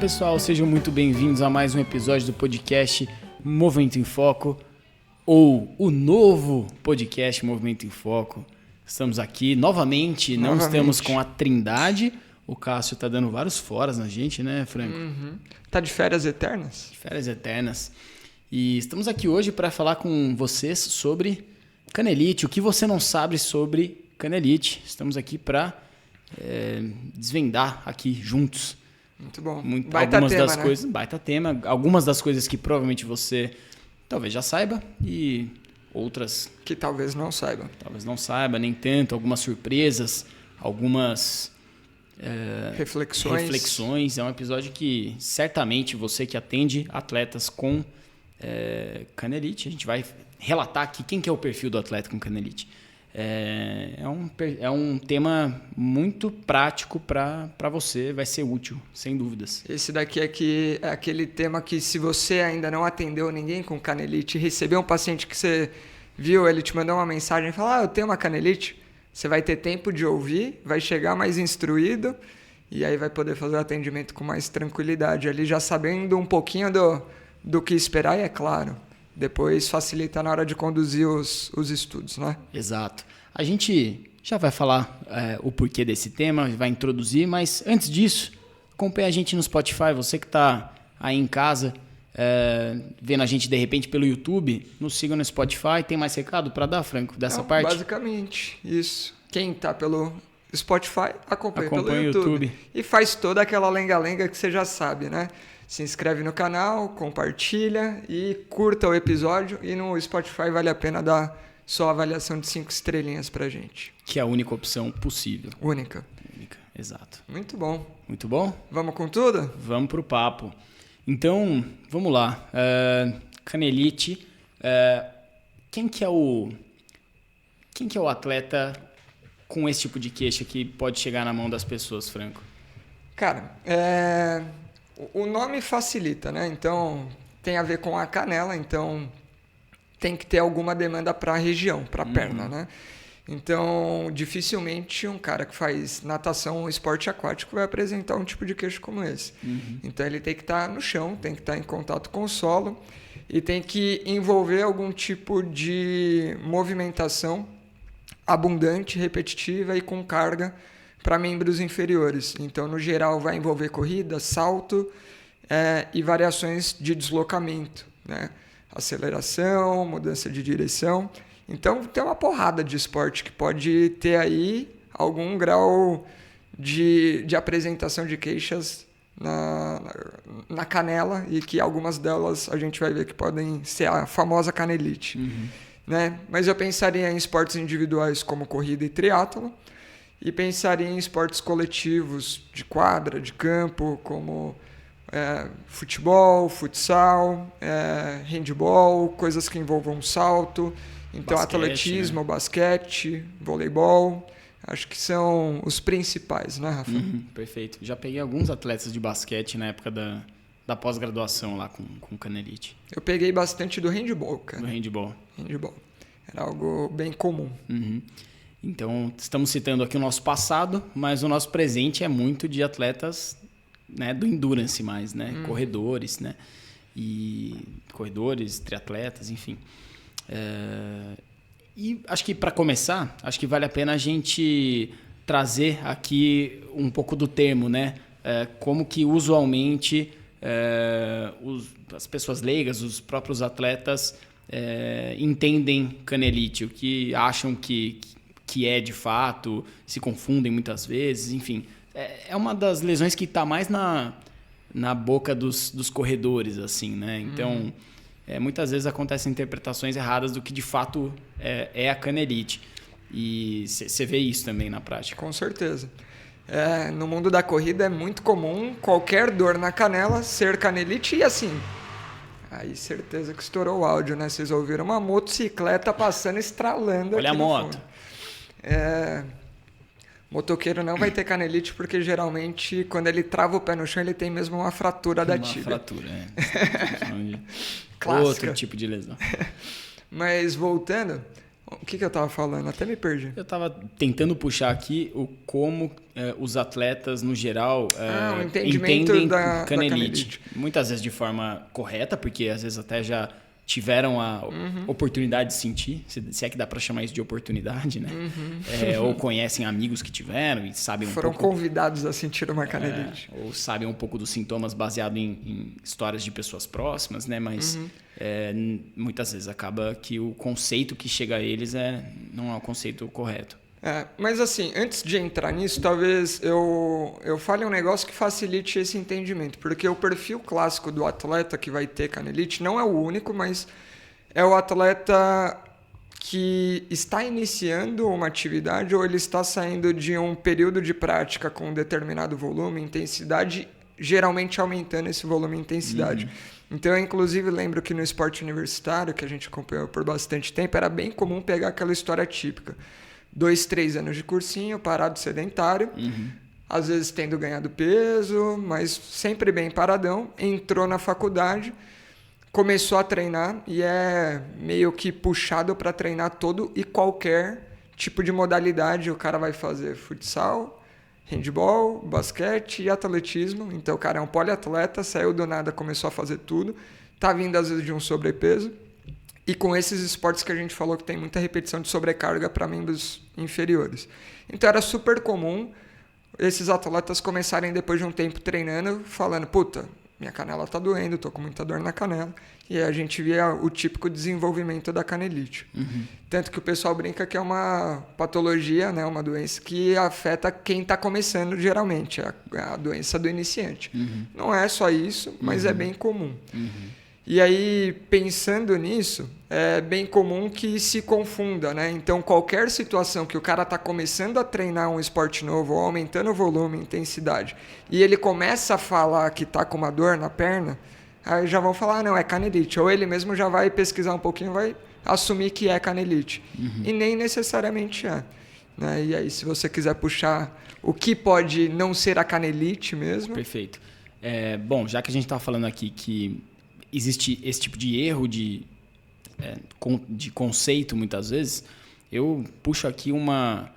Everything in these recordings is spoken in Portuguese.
pessoal, sejam muito bem-vindos a mais um episódio do podcast Movimento em Foco, ou o novo podcast Movimento em Foco. Estamos aqui novamente, não estamos com a Trindade. O Cássio tá dando vários foras na gente, né, Franco? Tá de férias eternas? Férias eternas. E estamos aqui hoje para falar com vocês sobre canelite, o que você não sabe sobre canelite. Estamos aqui para desvendar aqui juntos. Muito bom. Baita tema. Algumas das coisas que provavelmente você talvez já saiba e outras que talvez não saiba. Talvez não saiba, nem tanto. Algumas surpresas, algumas reflexões. É um episódio que certamente você que atende atletas com canelite, a gente vai relatar aqui quem que é o perfil do atleta com canelite. É um tema muito prático para você, vai ser útil, sem dúvidas. Esse daqui é aquele tema que, se você ainda não atendeu ninguém com canelite, recebeu um paciente que você viu, ele te mandou uma mensagem e falou: eu tenho uma canelite, você vai ter tempo de ouvir, vai chegar mais instruído e aí vai poder fazer o atendimento com mais tranquilidade, ali já sabendo um pouquinho do que esperar e, é claro, depois facilita na hora de conduzir os estudos, né? Exato. A gente já vai falar o porquê desse tema, vai introduzir, mas antes disso, acompanhe a gente no Spotify. Você que está aí em casa, vendo a gente de repente pelo YouTube, nos siga no Spotify. Tem mais recado para dar, Franco, dessa parte? Basicamente, isso. Quem está pelo Spotify, acompanha pelo o YouTube. E faz toda aquela lenga-lenga que você já sabe, né? Se inscreve no canal, compartilha e curta o episódio. E no Spotify vale a pena dar só a avaliação de 5 estrelinhas pra gente. Que é a única opção possível. Única, exato. Muito bom. Muito bom? Vamos com tudo? Vamos pro papo. Então, vamos lá. Canelite. Quem que é o atleta com esse tipo de queixa que pode chegar na mão das pessoas, Franco? Cara, o nome facilita, né? Então, tem a ver com a canela, então tem que ter alguma demanda para a região, para a perna, né? Então, dificilmente um cara que faz natação ou esporte aquático vai apresentar um tipo de queixo como esse. Então, ele tem que estar no chão, tem que estar em contato com o solo e tem que envolver algum tipo de movimentação abundante, repetitiva e com carga para membros inferiores. Então, no geral, vai envolver corrida, salto e variações de deslocamento, né? Aceleração, mudança de direção. Então, tem uma porrada de esporte que pode ter aí algum grau de apresentação de queixas na canela, e que algumas delas a gente vai ver que podem ser a famosa canelite. Né? Mas eu pensaria em esportes individuais como corrida e triatlo, e pensaria em esportes coletivos de quadra, de campo, como futebol, futsal, handball, coisas que envolvam salto. Então, basquete, atletismo, né? Basquete, voleibol, acho que são os principais, né, Rafa? Perfeito. Já peguei alguns atletas de basquete na época da pós-graduação lá com canelite. Eu peguei bastante do handball, cara. Do handball. Era algo bem comum. Então, estamos citando aqui o nosso passado, mas o nosso presente é muito de atletas, né, do endurance mais, né? Corredores, né? E corredores, triatletas, enfim. E acho que para começar, acho que vale a pena a gente trazer aqui um pouco do termo, né? Como que usualmente as pessoas leigas, os próprios atletas entendem canelite, o que acham que é de fato, se confundem muitas vezes, enfim. É uma das lesões que está mais na boca dos corredores, assim, né? Então, muitas vezes acontecem interpretações erradas do que de fato é a canelite. E você vê isso também na prática. Com certeza. No mundo da corrida é muito comum qualquer dor na canela ser canelite, e assim, aí certeza que estourou o áudio, né? Vocês ouviram uma motocicleta passando, estralando. Olha aqui a moto. Motoqueiro não vai ter canelite porque geralmente quando ele trava o pé no chão ele tem mesmo uma fratura da tíbia. Uma fratura, Clássica. Outro tipo de lesão. Mas voltando, O que eu estava falando? Até me perdi. Eu estava tentando puxar aqui como os atletas, no geral, o entendimento entendem da canelite. Muitas vezes de forma correta, porque às vezes até já tiveram a oportunidade de sentir, se é que dá para chamar isso de oportunidade, né? Ou conhecem amigos que tiveram e sabem Foram convidados a sentir uma canelite. Ou sabem um pouco dos sintomas baseado em histórias de pessoas próximas, né? Mas muitas vezes acaba que o conceito que chega a eles não é o conceito correto. Mas assim, antes de entrar nisso, talvez eu fale um negócio que facilite esse entendimento, porque o perfil clássico do atleta que vai ter canelite não é o único, mas é o atleta que está iniciando uma atividade ou ele está saindo de um período de prática com um determinado volume, intensidade, geralmente aumentando esse volume e intensidade. Então, eu inclusive lembro que no esporte universitário, que a gente acompanhou por bastante tempo, era bem comum pegar aquela história típica. 2, 3 anos de cursinho, parado sedentário, às vezes tendo ganhado peso, mas sempre bem paradão, entrou na faculdade, começou a treinar e é meio que puxado para treinar todo e qualquer tipo de modalidade. O cara vai fazer futsal, handball, basquete e atletismo. Então o cara é um poliatleta, saiu do nada, começou a fazer tudo, tá vindo às vezes de um sobrepeso. E com esses esportes que a gente falou que tem muita repetição de sobrecarga para membros inferiores. Então era super comum esses atletas começarem depois de um tempo treinando, falando, puta, minha canela tá doendo, tô com muita dor na canela. E aí a gente via o típico desenvolvimento da canelite. Tanto que o pessoal brinca que é uma patologia, né, uma doença que afeta quem está começando geralmente, a doença do iniciante. Não é só isso, mas é bem comum. E aí, pensando nisso, é bem comum que se confunda, né? Então, qualquer situação que o cara está começando a treinar um esporte novo, ou aumentando o volume, intensidade, e ele começa a falar que está com uma dor na perna, aí já vão falar, não, é canelite. Ou ele mesmo já vai pesquisar um pouquinho, vai assumir que é canelite. E nem necessariamente é. Né? E aí, se você quiser puxar o que pode não ser a canelite mesmo... Perfeito. Bom, já que a gente está falando aqui que existe esse tipo de erro de conceito, muitas vezes, eu puxo aqui uma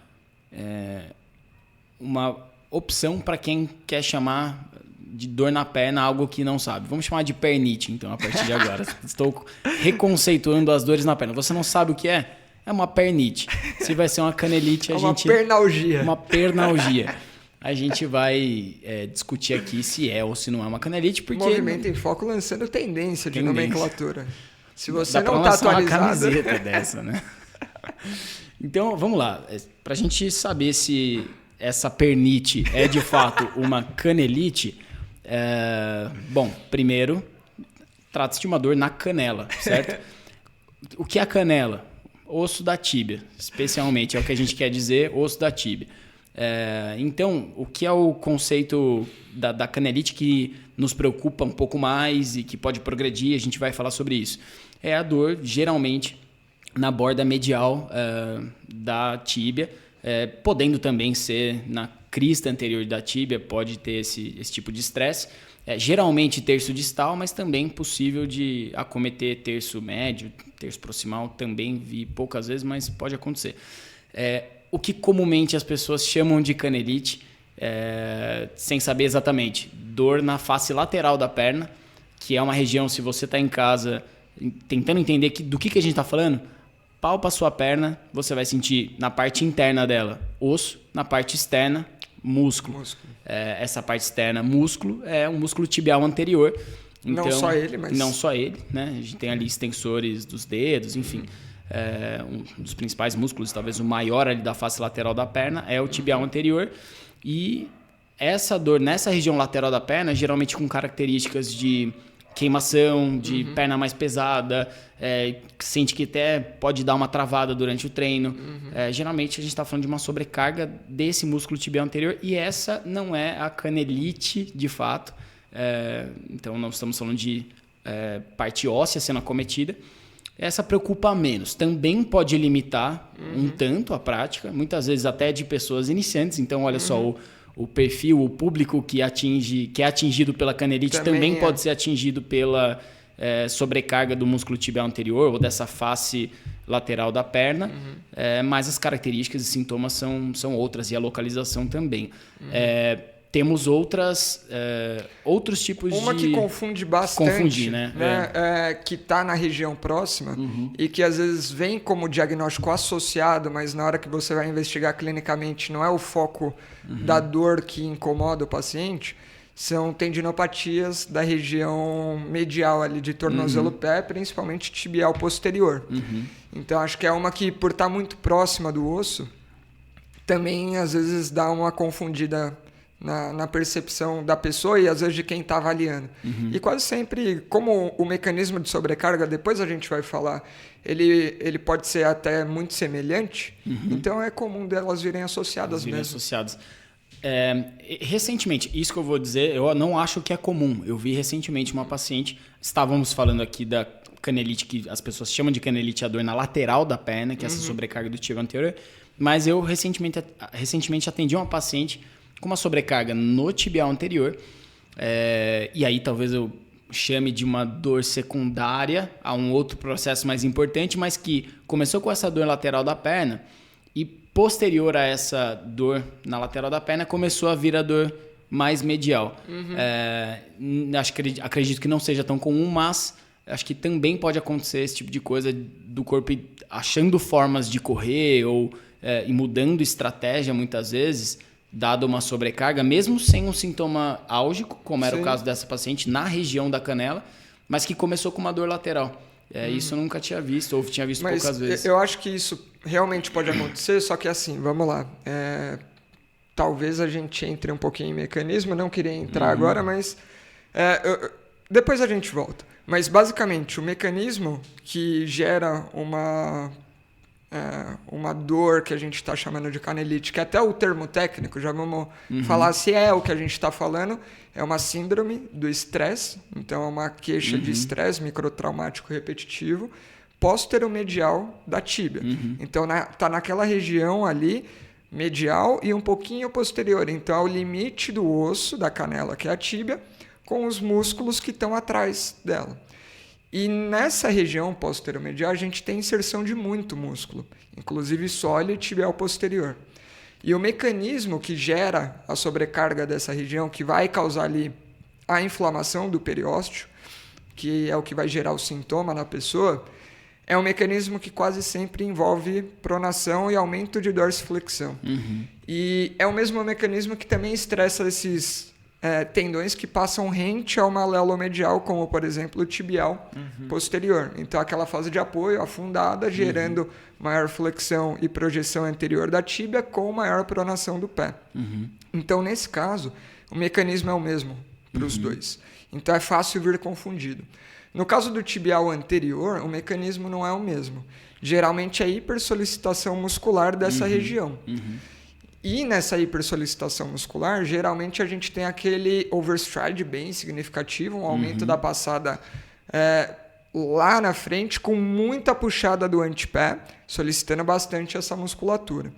opção para quem quer chamar de dor na perna algo que não sabe. Vamos chamar de pernite, então, a partir de agora. Estou reconceituando as dores na perna. Você não sabe o que é? É uma pernite. Se vai ser uma canelite, uma pernalgia. Uma pernalgia. A gente vai discutir aqui se é ou se não é uma canelite, porque... Movimento em Foco lançando tendência de nomenclatura. Se você não está atualizado... Uma camiseta dessa, né? Então, vamos lá. Para a gente saber se essa pernite é de fato uma canelite, bom, primeiro, trata-se de uma dor na canela, certo? O que é a canela? Osso da tíbia, especialmente, é o que a gente quer dizer, osso da tíbia. Então, o que é o conceito da canelite que nos preocupa um pouco mais e que pode progredir, a gente vai falar sobre isso. É a dor, geralmente, na borda medial da tíbia, podendo também ser na crista anterior da tíbia, pode ter esse tipo de estresse. Geralmente terço distal, mas também possível de acometer terço médio, terço proximal, também vi poucas vezes, mas pode acontecer. O que comumente as pessoas chamam de canelite, sem saber exatamente, dor na face lateral da perna, que é uma região, se você está em casa tentando entender do que a gente está falando, palpa a sua perna, você vai sentir na parte interna dela osso, na parte externa músculo. Essa parte externa, músculo, é um músculo tibial anterior. Então, não só ele, mas... Não só ele, né? A gente tem ali extensores dos dedos, enfim. Um dos principais músculos, talvez o maior ali da face lateral da perna, é o tibial anterior. E essa dor nessa região lateral da perna, geralmente com características de queimação, de perna mais pesada, sente que até pode dar uma travada durante o treino. Geralmente a gente está falando de uma sobrecarga desse músculo tibial anterior e essa não é a canelite de fato. Então não estamos falando de parte óssea sendo acometida. Essa preocupa menos. Também pode limitar um tanto a prática, muitas vezes até de pessoas iniciantes. Então olha só, o perfil, o público que é atingido pela canelite também pode ser atingido pela sobrecarga do músculo tibial anterior ou dessa face lateral da perna, mas as características e sintomas são outras e a localização também. Temos outros tipos de... Uma que confunde bastante, confundir, né? Que está na região próxima e que às vezes vem como diagnóstico associado, mas na hora que você vai investigar clinicamente não é o foco da dor que incomoda o paciente, são tendinopatias da região medial ali de tornozelo-pé, principalmente tibial posterior. Então acho que é uma que, por estar muito próxima do osso, também às vezes dá uma confundida na percepção da pessoa e às vezes de quem está avaliando. E quase sempre, como o mecanismo de sobrecarga, depois a gente vai falar, ele pode ser até muito semelhante, então é comum delas virem associadas mesmo. Recentemente, isso que eu vou dizer, eu não acho que é comum. Eu vi recentemente uma paciente, estávamos falando aqui da canelite, que as pessoas chamam de canelite a dor na lateral da perna, que é essa sobrecarga do tibial anterior, mas eu recentemente atendi uma paciente com uma sobrecarga no tibial anterior, e aí talvez eu chame de uma dor secundária a um outro processo mais importante, mas que começou com essa dor lateral da perna e posterior a essa dor na lateral da perna começou a vir a dor mais medial. Acredito que não seja tão comum, mas acho que também pode acontecer esse tipo de coisa do corpo achando formas de correr ou e mudando estratégia muitas vezes, dado uma sobrecarga, mesmo sem um sintoma álgico, como era o caso dessa paciente, na região da canela, mas que começou com uma dor lateral. Isso eu nunca tinha visto, ou tinha visto poucas vezes. Eu acho que isso realmente pode acontecer, só que assim, vamos lá. Talvez a gente entre um pouquinho em mecanismo, não queria entrar agora, mas depois a gente volta. Mas basicamente, o mecanismo que gera uma dor que a gente está chamando de canelite, que até o termo técnico, já vamos falar se é o que a gente está falando, é uma síndrome do estresse, então é uma queixa de estresse microtraumático repetitivo, póstero-medial da tíbia. Então está naquela região ali, medial e um pouquinho posterior, então é o limite do osso, da canela, que é a tíbia, com os músculos que estão atrás dela. E nessa região posterior-medial a gente tem inserção de muito músculo, inclusive sóleo e tibial posterior. E o mecanismo que gera a sobrecarga dessa região, que vai causar ali a inflamação do periósteo, que é o que vai gerar o sintoma na pessoa, é um mecanismo que quase sempre envolve pronação e aumento de dorsiflexão. E é o mesmo mecanismo que também estressa esses tendões que passam rente ao malelo medial, como, por exemplo, o tibial posterior. Então, aquela fase de apoio afundada, gerando maior flexão e projeção anterior da tíbia com maior pronação do pé. Então, nesse caso, o mecanismo é o mesmo para os dois. Então, é fácil vir confundido. No caso do tibial anterior, o mecanismo não é o mesmo. Geralmente, é hipersolicitação muscular dessa região. E nessa hipersolicitação muscular, geralmente a gente tem aquele overstride bem significativo, um aumento da passada lá na frente, com muita puxada do antepé, solicitando bastante essa musculatura.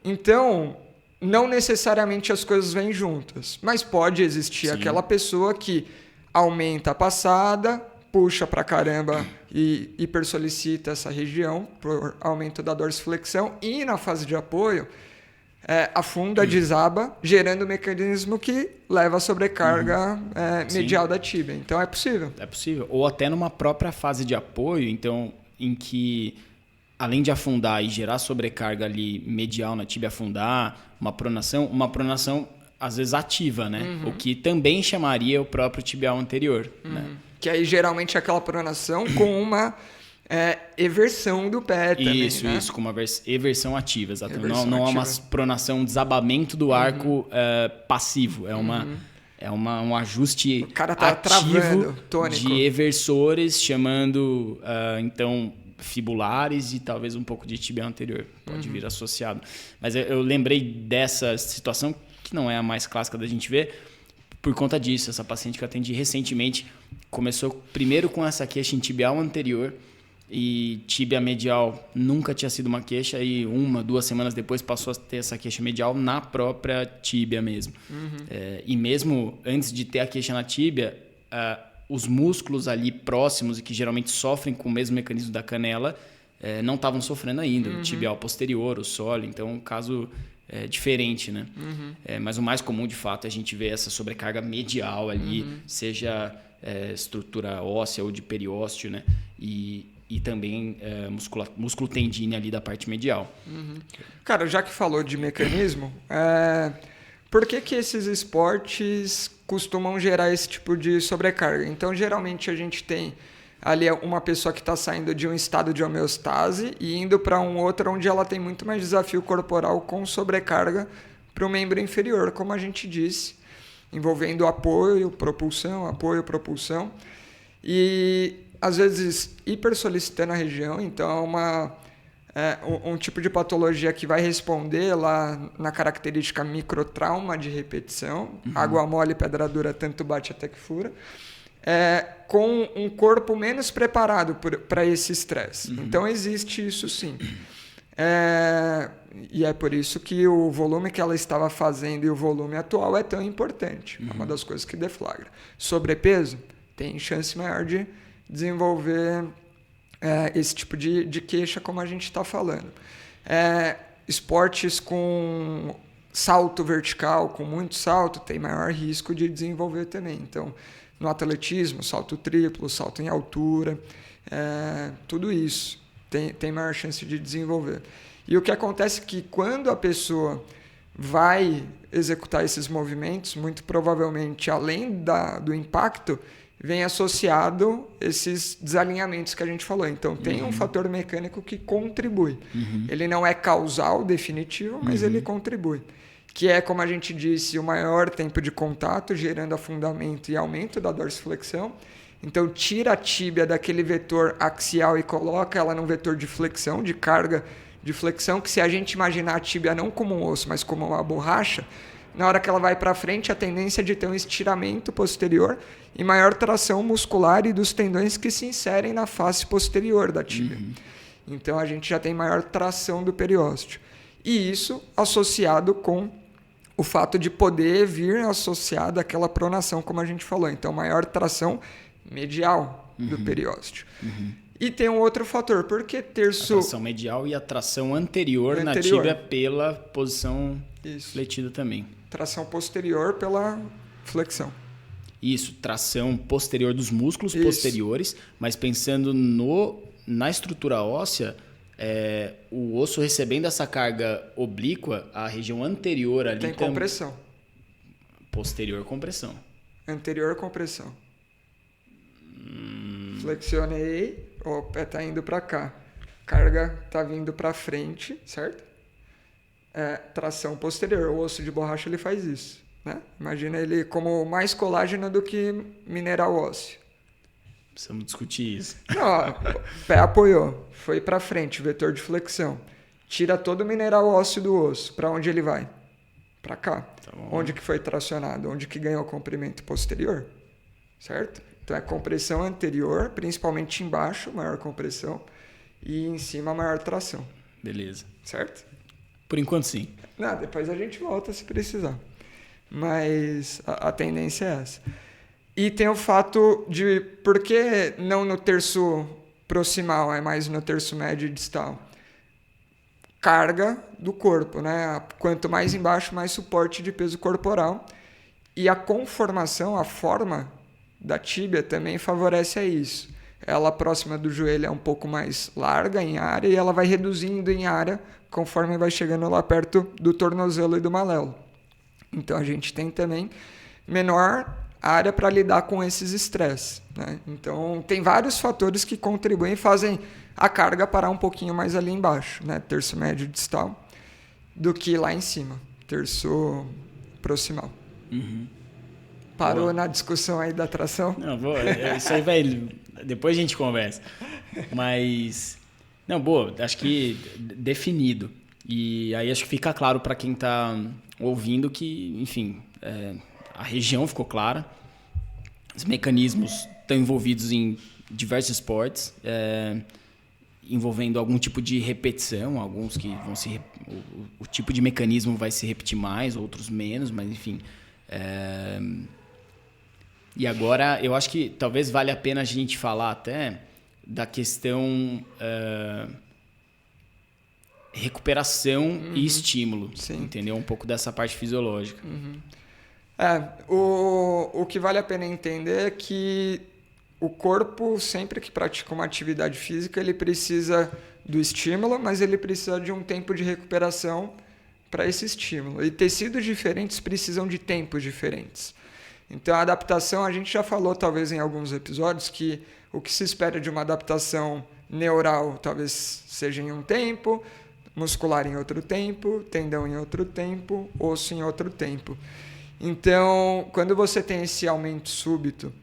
Então, não necessariamente as coisas vêm juntas, mas pode existir aquela pessoa que aumenta a passada, puxa pra caramba e hipersolicita essa região por aumento da dorsiflexão, e na fase de apoio afunda, desaba, gerando um mecanismo que leva a sobrecarga medial da tíbia. Então é possível. É possível. Ou até numa própria fase de apoio, então, em que, além de afundar e gerar sobrecarga ali medial na tíbia, afundar, uma pronação às vezes ativa, né? O que também chamaria o próprio tibial anterior. Né? Que aí geralmente é aquela pronação com uma eversão do pé também, Isso, com uma eversão ativa, exatamente. Eversão não é uma ativa. pronação, um desabamento do arco passivo, é um ajuste O cara tá ativo travando, tônico. de eversores, chamando então fibulares e talvez um pouco de tibial anterior, pode vir associado. Mas eu lembrei dessa situação, que não é a mais clássica da gente ver, por conta disso. Essa paciente que eu atendi recentemente começou primeiro com essa queixa em tibial anterior, e tíbia medial nunca tinha sido uma queixa, e 1-2 semanas depois passou a ter essa queixa medial na própria tíbia mesmo. E mesmo antes de ter a queixa na tíbia, os músculos ali próximos e que geralmente sofrem com o mesmo mecanismo da canela não estavam sofrendo ainda, o tibial posterior, o sóleo, então um caso diferente, né? Mas o mais comum, de fato, é a gente ver essa sobrecarga medial ali, seja estrutura óssea ou de periósteo, né? E também músculo tendine ali da parte medial. Cara, já que falou de mecanismo, por que esses esportes costumam gerar esse tipo de sobrecarga? Então, geralmente a gente tem ali uma pessoa que está saindo de um estado de homeostase e indo para um outro onde ela tem muito mais desafio corporal com sobrecarga para o membro inferior, como a gente disse, envolvendo apoio, propulsão. E às vezes hipersolicitando a região, então um tipo de patologia que vai responder lá na característica microtrauma de repetição, água mole, pedra dura, tanto bate até que fura, com um corpo menos preparado para esse estresse. Então existe isso sim. E é por isso que o volume que ela estava fazendo e o volume atual é tão importante. É uma das coisas que deflagra. Sobrepeso tem chance maior de desenvolver esse tipo de queixa, como a gente está falando. Esportes com salto vertical, com muito salto, tem maior risco de desenvolver também. Então, no atletismo, salto triplo, salto em altura, tudo isso tem maior chance de desenvolver. E o que acontece é que quando a pessoa vai executar esses movimentos, muito provavelmente, além do impacto, vem associado esses desalinhamentos que a gente falou. Então, tem um fator mecânico que contribui. Ele não é causal, definitivo, mas ele contribui. Que é, como a gente disse, o maior tempo de contato, gerando afundamento e aumento da dorsiflexão. Então, tira a tíbia daquele vetor axial e coloca ela num vetor de flexão, de carga de flexão, que se a gente imaginar a tíbia não como um osso, mas como uma borracha, na hora que ela vai para frente, a tendência é de ter um estiramento posterior e maior tração muscular e dos tendões que se inserem na face posterior da tíbia. Então, a gente já tem maior tração do periósteo. E isso associado com o fato de poder vir associado àquela pronação, como a gente falou. Então, maior tração medial do periósteo. E tem um outro fator, porque terço... A tração medial e a tração anterior na tíbia pela posição fletida também. Tração posterior pela flexão. Isso, tração posterior dos músculos posteriores, mas pensando na estrutura óssea, o osso recebendo essa carga oblíqua, a região anterior ali... Tem compressão. Posterior compressão. Anterior compressão. Flexionei, o pé está indo para cá. Carga está vindo para frente, certo? Tração posterior. O osso de borracha ele faz isso, né? Imagina ele como mais colágeno do que mineral ósseo. Precisamos discutir isso. Não, o pé apoiou, foi para frente, vetor de flexão. Tira todo o mineral ósseo do osso. Para onde ele vai? Para cá. Tá bom. Onde que foi tracionado? Onde que ganhou comprimento posterior? Certo? Então é compressão anterior, principalmente embaixo, maior compressão, e em cima, maior tração. Beleza. Certo? Por enquanto, sim. Não, depois a gente volta se precisar. Mas a tendência é essa. E tem o fato de... Por que não no terço proximal, é mais no terço médio e distal? Carga do corpo, né? Quanto mais embaixo, mais suporte de peso corporal. E a conformação, a forma da tíbia também favorece a isso. Ela próxima do joelho é um pouco mais larga em área e ela vai reduzindo em área conforme vai chegando lá perto do tornozelo e do malelo. Então a gente tem também menor área para lidar com esses estresses, né? Então tem vários fatores que contribuem e fazem a carga parar um pouquinho mais ali embaixo, né? Terço médio e distal, do que lá em cima, terço proximal. Parou Boa. na discussão aí da tração? Não, isso aí vai... Depois a gente conversa. Mas... Não, boa. Acho que definido. E aí acho que fica claro para quem está ouvindo que, enfim, a região ficou clara. Os mecanismos estão envolvidos em diversos esportes, envolvendo algum tipo de repetição. Alguns que vão se... O tipo de mecanismo vai se repetir mais, outros menos, mas enfim... E agora, eu acho que talvez valha a pena a gente falar até da questão recuperação e estímulo. Sim. Entendeu? Um pouco dessa parte fisiológica. O que vale a pena entender é que o corpo, sempre que pratica uma atividade física, ele precisa do estímulo, mas ele precisa de um tempo de recuperação para esse estímulo. E tecidos diferentes precisam de tempos diferentes. Então, a adaptação, a gente já falou talvez em alguns episódios que o que se espera de uma adaptação neural talvez seja em um tempo, muscular em outro tempo, tendão em outro tempo, osso em outro tempo. Então, quando você tem esse aumento súbito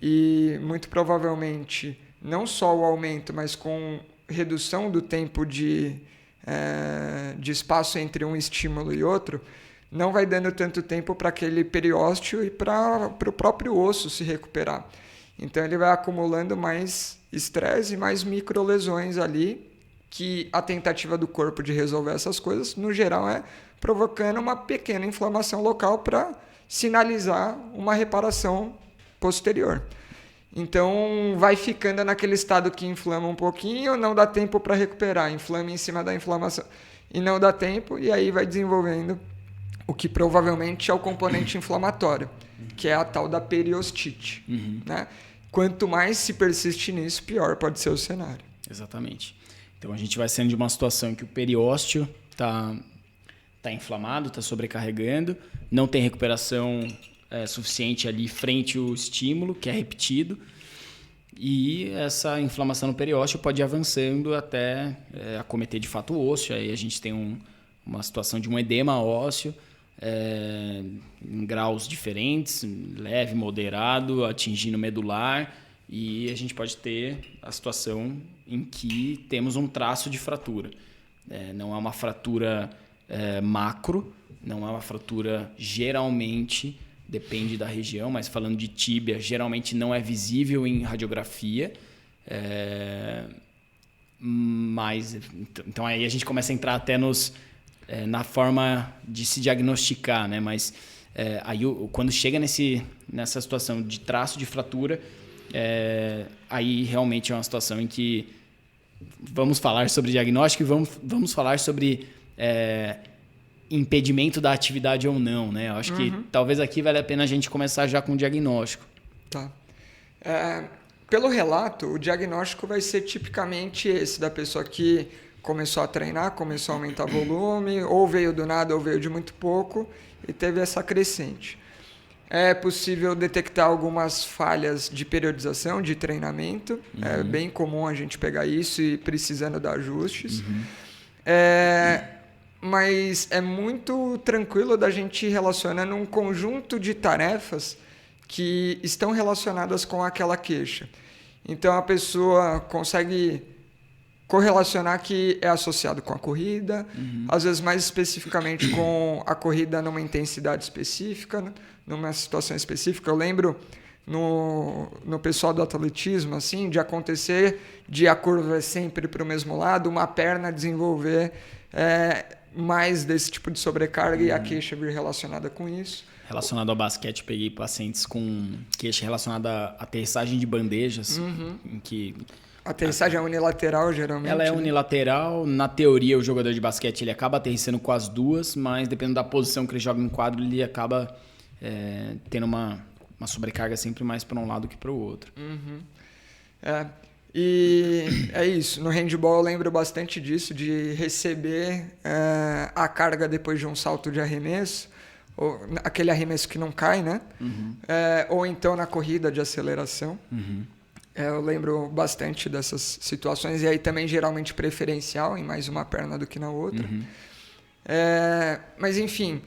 e muito provavelmente não só o aumento, mas com redução do tempo de espaço entre um estímulo e outro, não vai dando tanto tempo para aquele periósteo e para o próprio osso se recuperar. Então ele vai acumulando mais estresse e mais microlesões ali, que a tentativa do corpo de resolver essas coisas, no geral, é provocando uma pequena inflamação local para sinalizar uma reparação posterior. Então vai ficando naquele estado que inflama um pouquinho, não dá tempo para recuperar, inflama em cima da inflamação e não dá tempo, e aí vai desenvolvendo o que provavelmente é o componente inflamatório, que é a tal da periostite. Né? Quanto mais se persiste nisso, pior pode ser o cenário. Exatamente. Então a gente vai sendo de uma situação em que o periósteo está inflamado, está sobrecarregando, não tem recuperação suficiente ali frente ao estímulo, que é repetido, e essa inflamação no periósteo pode ir avançando até acometer de fato o osso. Aí a gente tem uma situação de um edema ósseo, em graus diferentes, leve, moderado, atingindo medular, e a gente pode ter a situação em que temos um traço de fratura. Não é uma fratura macro, não é uma fratura geralmente, depende da região, mas falando de tíbia, geralmente não é visível em radiografia. Mas então aí a gente começa a entrar até na forma de se diagnosticar, né? Mas aí quando chega nessa situação de traço de fratura, aí realmente é uma situação em que vamos falar sobre diagnóstico e vamos falar sobre impedimento da atividade ou não, né? Eu acho que talvez aqui vale a pena a gente começar já com o diagnóstico. Tá. Pelo relato, o diagnóstico vai ser tipicamente esse, da pessoa que começou a treinar, começou a aumentar volume, ou veio do nada ou veio de muito pouco e teve essa crescente. É possível detectar algumas falhas de periodização, de treinamento. É bem comum a gente pegar isso e precisando dar ajustes. Mas é muito tranquilo da gente relacionar um conjunto de tarefas que estão relacionadas com aquela queixa. Então a pessoa consegue correlacionar que é associado com a corrida, às vezes mais especificamente com a corrida numa intensidade específica, numa situação específica. Eu lembro no pessoal do atletismo, assim, de acontecer de a curva é sempre para o mesmo lado, uma perna desenvolver mais desse tipo de sobrecarga e a queixa vir relacionada com isso. Relacionado ao basquete, peguei pacientes com queixa relacionada à aterrissagem de bandejas, em que a aterrissagem é unilateral, geralmente. Ela é unilateral. Na teoria, o jogador de basquete ele acaba aterrissando com as duas, mas dependendo da posição que ele joga em quadro, ele acaba tendo uma sobrecarga sempre mais para um lado que para o outro. E é isso. No handball eu lembro bastante disso, de receber a carga depois de um salto de arremesso, ou aquele arremesso que não cai, né? Ou então na corrida de aceleração. Eu lembro bastante dessas situações, e aí também geralmente preferencial em mais uma perna do que na outra. Mas enfim,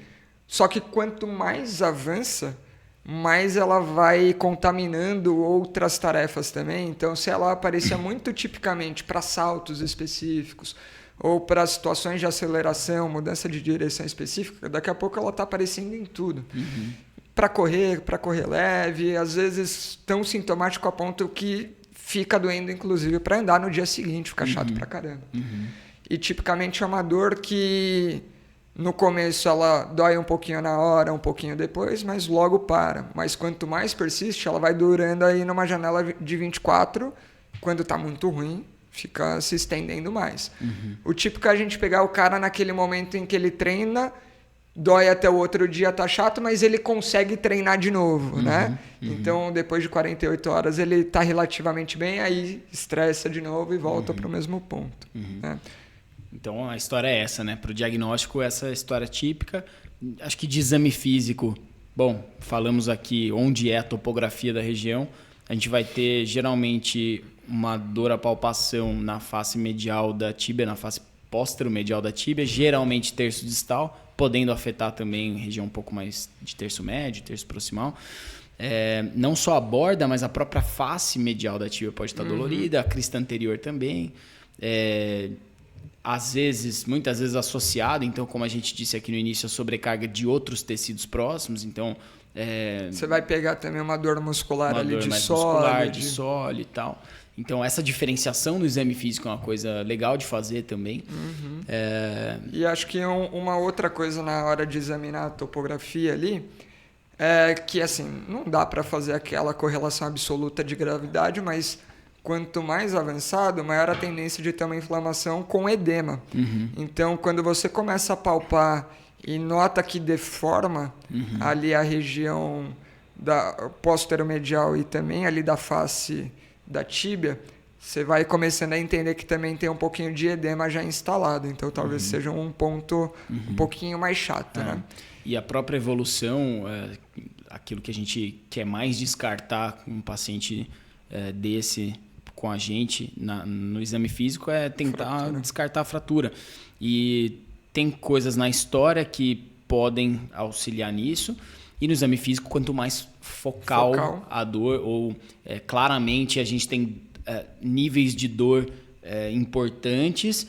só que quanto mais avança, mais ela vai contaminando outras tarefas também. Então, se ela aparecer muito tipicamente para saltos específicos ou para situações de aceleração, mudança de direção específica, daqui a pouco ela está aparecendo em tudo. Para correr leve, às vezes tão sintomático a ponto que fica doendo, inclusive, para andar no dia seguinte, fica chato pra caramba. E tipicamente é uma dor que No começo ela dói um pouquinho na hora, um pouquinho depois, mas logo para. Mas quanto mais persiste, ela vai durando aí numa janela de 24, quando tá muito ruim, fica se estendendo mais. O típico é a gente pegar o cara naquele momento em que ele treina, dói até o outro dia, tá chato, mas ele consegue treinar de novo, né? Então, depois de 48 horas, ele tá relativamente bem, aí estressa de novo e volta pro mesmo ponto. Né? Então, a história é essa, né? Para o diagnóstico, essa história típica. Acho que de exame físico, bom, falamos aqui onde é a topografia da região. A gente vai ter, geralmente, uma dor à palpação na face medial da tíbia, na face póstero-medial da tíbia, geralmente terço distal, podendo afetar também região um pouco mais de terço médio, terço proximal. Não só a borda, mas a própria face medial da tíbia pode estar dolorida, a crista anterior também. Às vezes, muitas vezes associado, então, como a gente disse aqui no início, a sobrecarga de outros tecidos próximos. Então, você vai pegar também uma dor muscular uma ali dor de mais sólido. muscular, de sólido e tal. Então, essa diferenciação no exame físico é uma coisa legal de fazer também. E acho que uma outra coisa na hora de examinar a topografia ali é que, assim, não dá para fazer aquela correlação absoluta de gravidade, mas quanto mais avançado, maior a tendência de ter uma inflamação com edema. Então, quando você começa a palpar e nota que deforma ali a região da póstero-medial e também ali da face da tíbia, você vai começando a entender que também tem um pouquinho de edema já instalado. Então, talvez seja um ponto um pouquinho mais chato, né? E a própria evolução, aquilo que a gente quer mais descartar com um paciente desse com a gente no exame físico é tentar descartar a fratura. E tem coisas na história que podem auxiliar nisso. E no exame físico, quanto mais focal a dor, ou claramente a gente tem níveis de dor importantes,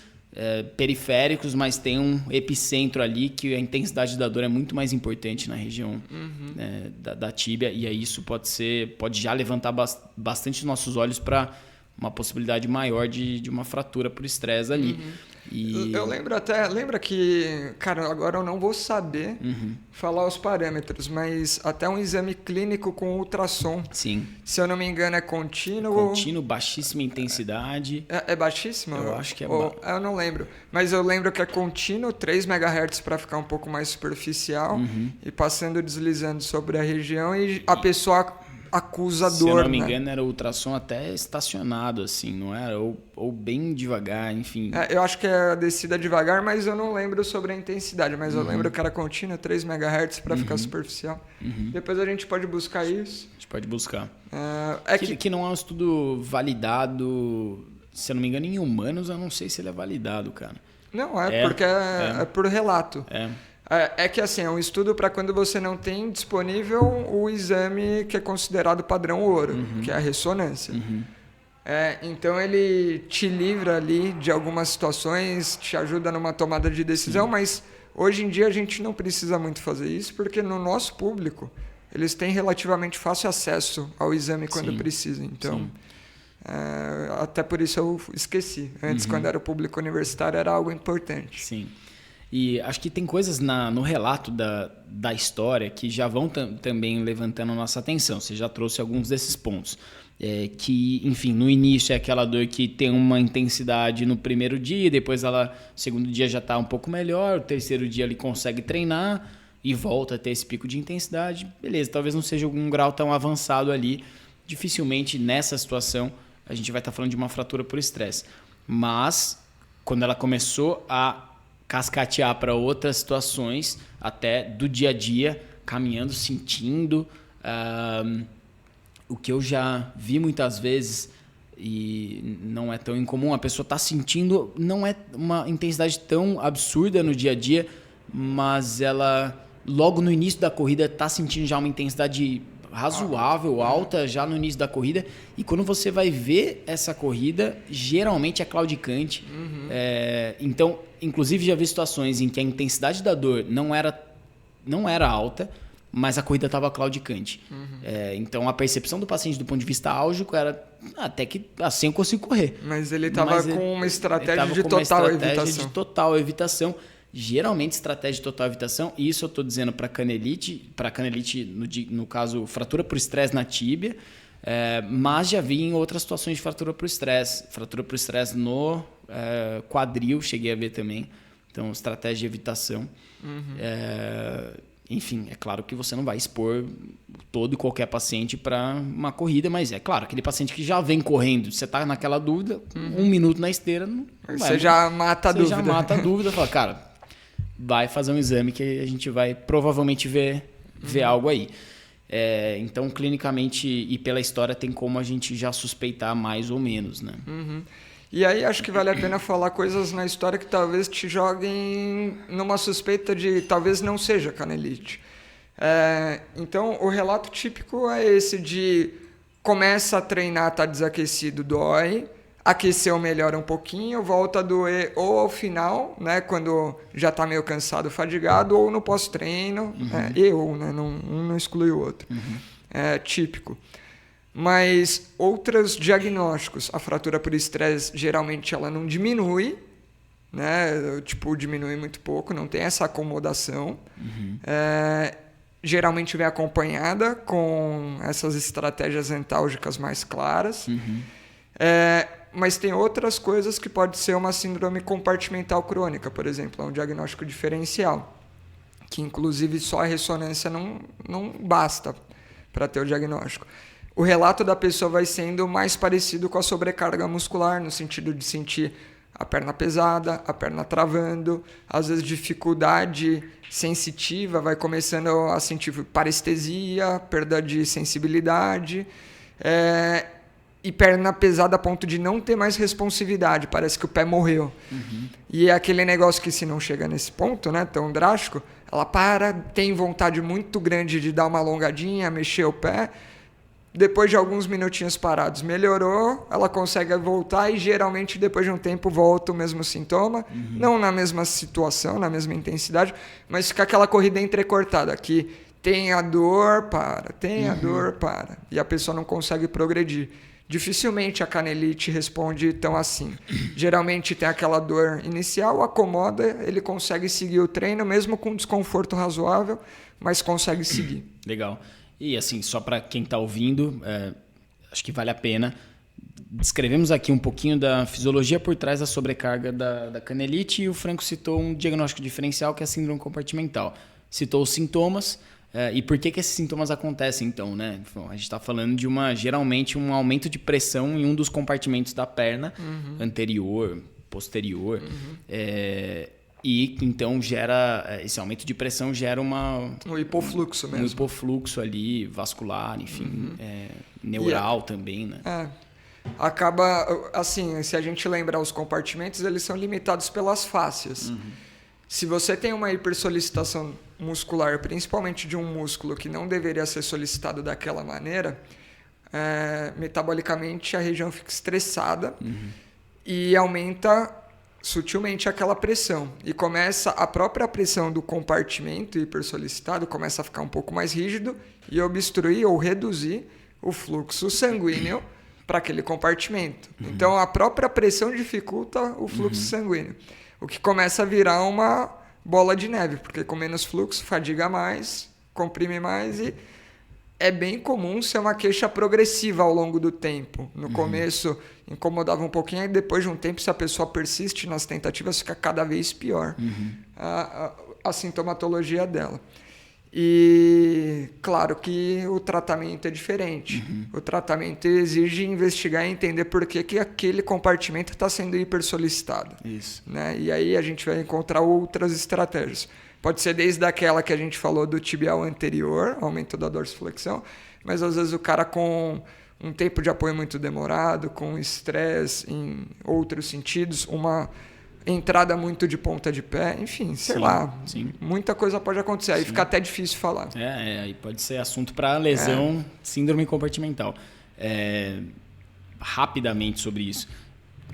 periféricos, mas tem um epicentro ali que a intensidade da dor é muito mais importante na região da tíbia. E aí isso pode já levantar bastante nossos olhos para uma possibilidade maior de uma fratura por estresse ali. Eu lembra que, cara, agora eu não vou saber falar os parâmetros, mas até um exame clínico com ultrassom. Sim. Se eu não me engano, é contínuo. Contínuo, baixíssima intensidade. É baixíssima? Eu acho que é eu não lembro. Mas eu lembro que é contínuo, 3 MHz para ficar um pouco mais superficial, e passando, deslizando sobre a região, e a pessoa acusa dor. Se eu não me engano, era ultrassom até estacionado, assim, não era? Ou bem devagar, enfim. Eu acho que é a descida devagar, mas eu não lembro sobre a intensidade. Mas eu lembro que era contínua, 3 MHz para ficar superficial. Depois a gente pode buscar isso. A gente pode buscar. Que não é um estudo validado, se eu não me engano, em humanos, eu não sei se ele é validado, cara. Não, porque é por relato. É que assim, é um estudo para quando você não tem disponível o exame que é considerado padrão ouro, que é a ressonância. Então ele te livra ali de algumas situações, te ajuda numa tomada de decisão, mas hoje em dia a gente não precisa muito fazer isso, porque no nosso público eles têm relativamente fácil acesso ao exame quando precisam. Então, até por isso eu esqueci. Antes, quando era o público universitário, era algo importante. Sim. E acho que tem coisas no relato da história que já vão também levantando a nossa atenção. Você já trouxe alguns desses pontos. Que, enfim, no início é aquela dor que tem uma intensidade no primeiro dia, depois no segundo dia já está um pouco melhor, o terceiro dia ele consegue treinar e volta a ter esse pico de intensidade. Beleza, talvez não seja um grau tão avançado ali. Dificilmente nessa situação a gente vai estar falando de uma fratura por estresse. Mas, quando ela começou a cascatear para outras situações, até do dia a dia, caminhando, sentindo. O que eu já vi muitas vezes, e não é tão incomum, a pessoa está sentindo, não é uma intensidade tão absurda no dia a dia, mas ela, logo no início da corrida, está sentindo já uma intensidade razoável, alta, já no início da corrida. E quando você vai ver essa corrida, geralmente é claudicante. Então, inclusive, já vi situações em que a intensidade da dor não era alta, mas a corrida estava claudicante. Então, a percepção do paciente do ponto de vista álgico era até que assim eu consigo correr. Mas ele estava com uma estratégia de total evitação. De total evitação. Geralmente, estratégia de total evitação, e isso eu estou dizendo para canelite, no caso, fratura por estresse na tíbia, mas já vi em outras situações de fratura por estresse. Fratura por estresse no quadril, cheguei a ver também. Então, estratégia de evitação. Enfim, é claro que você não vai expor todo e qualquer paciente para uma corrida, mas é claro, aquele paciente que já vem correndo, você está naquela dúvida, 1 minuto na esteira, não você já mata a dúvida. Você já mata a dúvida, fala, cara, vai fazer um exame que a gente vai provavelmente ver algo aí. Então, clinicamente e pela história, tem como a gente já suspeitar mais ou menos, né? E aí acho que vale a pena falar coisas na história que talvez te joguem numa suspeita de talvez não seja canelite. Então, o relato típico é esse de começa a treinar, tá desaquecido, dói, aqueceu, melhora um pouquinho, volta a doer ou ao final, né, quando já está meio cansado, fadigado, ou no pós-treino, né, um não exclui o outro. É típico. Mas outros diagnósticos, a fratura por estresse, geralmente ela não diminui, né, tipo, diminui muito pouco, não tem essa acomodação. Geralmente vem acompanhada com essas estratégias antálgicas mais claras. Mas tem outras coisas que pode ser uma síndrome compartimental crônica, por exemplo, é um diagnóstico diferencial, que inclusive só a ressonância não basta para ter o diagnóstico. O relato da pessoa vai sendo mais parecido com a sobrecarga muscular, no sentido de sentir a perna pesada, a perna travando, às vezes dificuldade sensitiva, vai começando a sentir parestesia, perda de sensibilidade, e perna pesada a ponto de não ter mais responsividade, parece que o pé morreu. E é aquele negócio que, se não chega nesse ponto, né, tão drástico, ela tem vontade muito grande de dar uma alongadinha, mexer o pé. Depois de alguns minutinhos parados, melhorou, ela consegue voltar e geralmente depois de um tempo volta o mesmo sintoma, não na mesma situação, na mesma intensidade, mas fica aquela corrida entrecortada, que tem a dor, tem a dor, e a pessoa não consegue progredir. Dificilmente a canelite responde tão assim. Geralmente tem aquela dor inicial, acomoda, ele consegue seguir o treino, mesmo com desconforto razoável, mas consegue seguir. Legal. E assim, só para quem está ouvindo, acho que vale a pena. Descrevemos aqui um pouquinho da fisiologia por trás da sobrecarga da canelite, e o Franco citou um diagnóstico diferencial, que é a síndrome compartimental. Citou os sintomas. E por que esses sintomas acontecem, então, né? A gente está falando de geralmente um aumento de pressão em um dos compartimentos da perna, anterior, posterior, e então esse aumento de pressão gera um hipofluxo mesmo. Um hipofluxo ali, vascular, enfim, neural também, né? Acaba, assim, se a gente lembrar os compartimentos, eles são limitados pelas fáscias. Se você tem uma hipersolicitação muscular, principalmente de um músculo que não deveria ser solicitado daquela maneira, metabolicamente a região fica estressada e aumenta sutilmente aquela pressão. E começa a própria pressão do compartimento hipersolicitado começa a ficar um pouco mais rígido e obstruir ou reduzir o fluxo sanguíneo para aquele compartimento. Então a própria pressão dificulta o fluxo sanguíneo. O que começa a virar uma bola de neve, porque com menos fluxo, fadiga mais, comprime mais, e é bem comum ser uma queixa progressiva ao longo do tempo. No começo incomodava um pouquinho, e depois de um tempo, se a pessoa persiste nas tentativas, fica cada vez pior a sintomatologia dela. E claro que o tratamento é diferente. O tratamento exige investigar e entender por que aquele compartimento está sendo hipersolicitado. Isso. Né? E aí a gente vai encontrar outras estratégias. Pode ser desde aquela que a gente falou do tibial anterior, aumento da dorsiflexão, mas às vezes o cara com um tempo de apoio muito demorado, com estresse em outros sentidos, uma entrada muito de ponta de pé, enfim, sei lá. Muita coisa pode acontecer. Aí fica até difícil falar. Aí pode ser assunto para lesão, síndrome compartimental. Rapidamente sobre isso.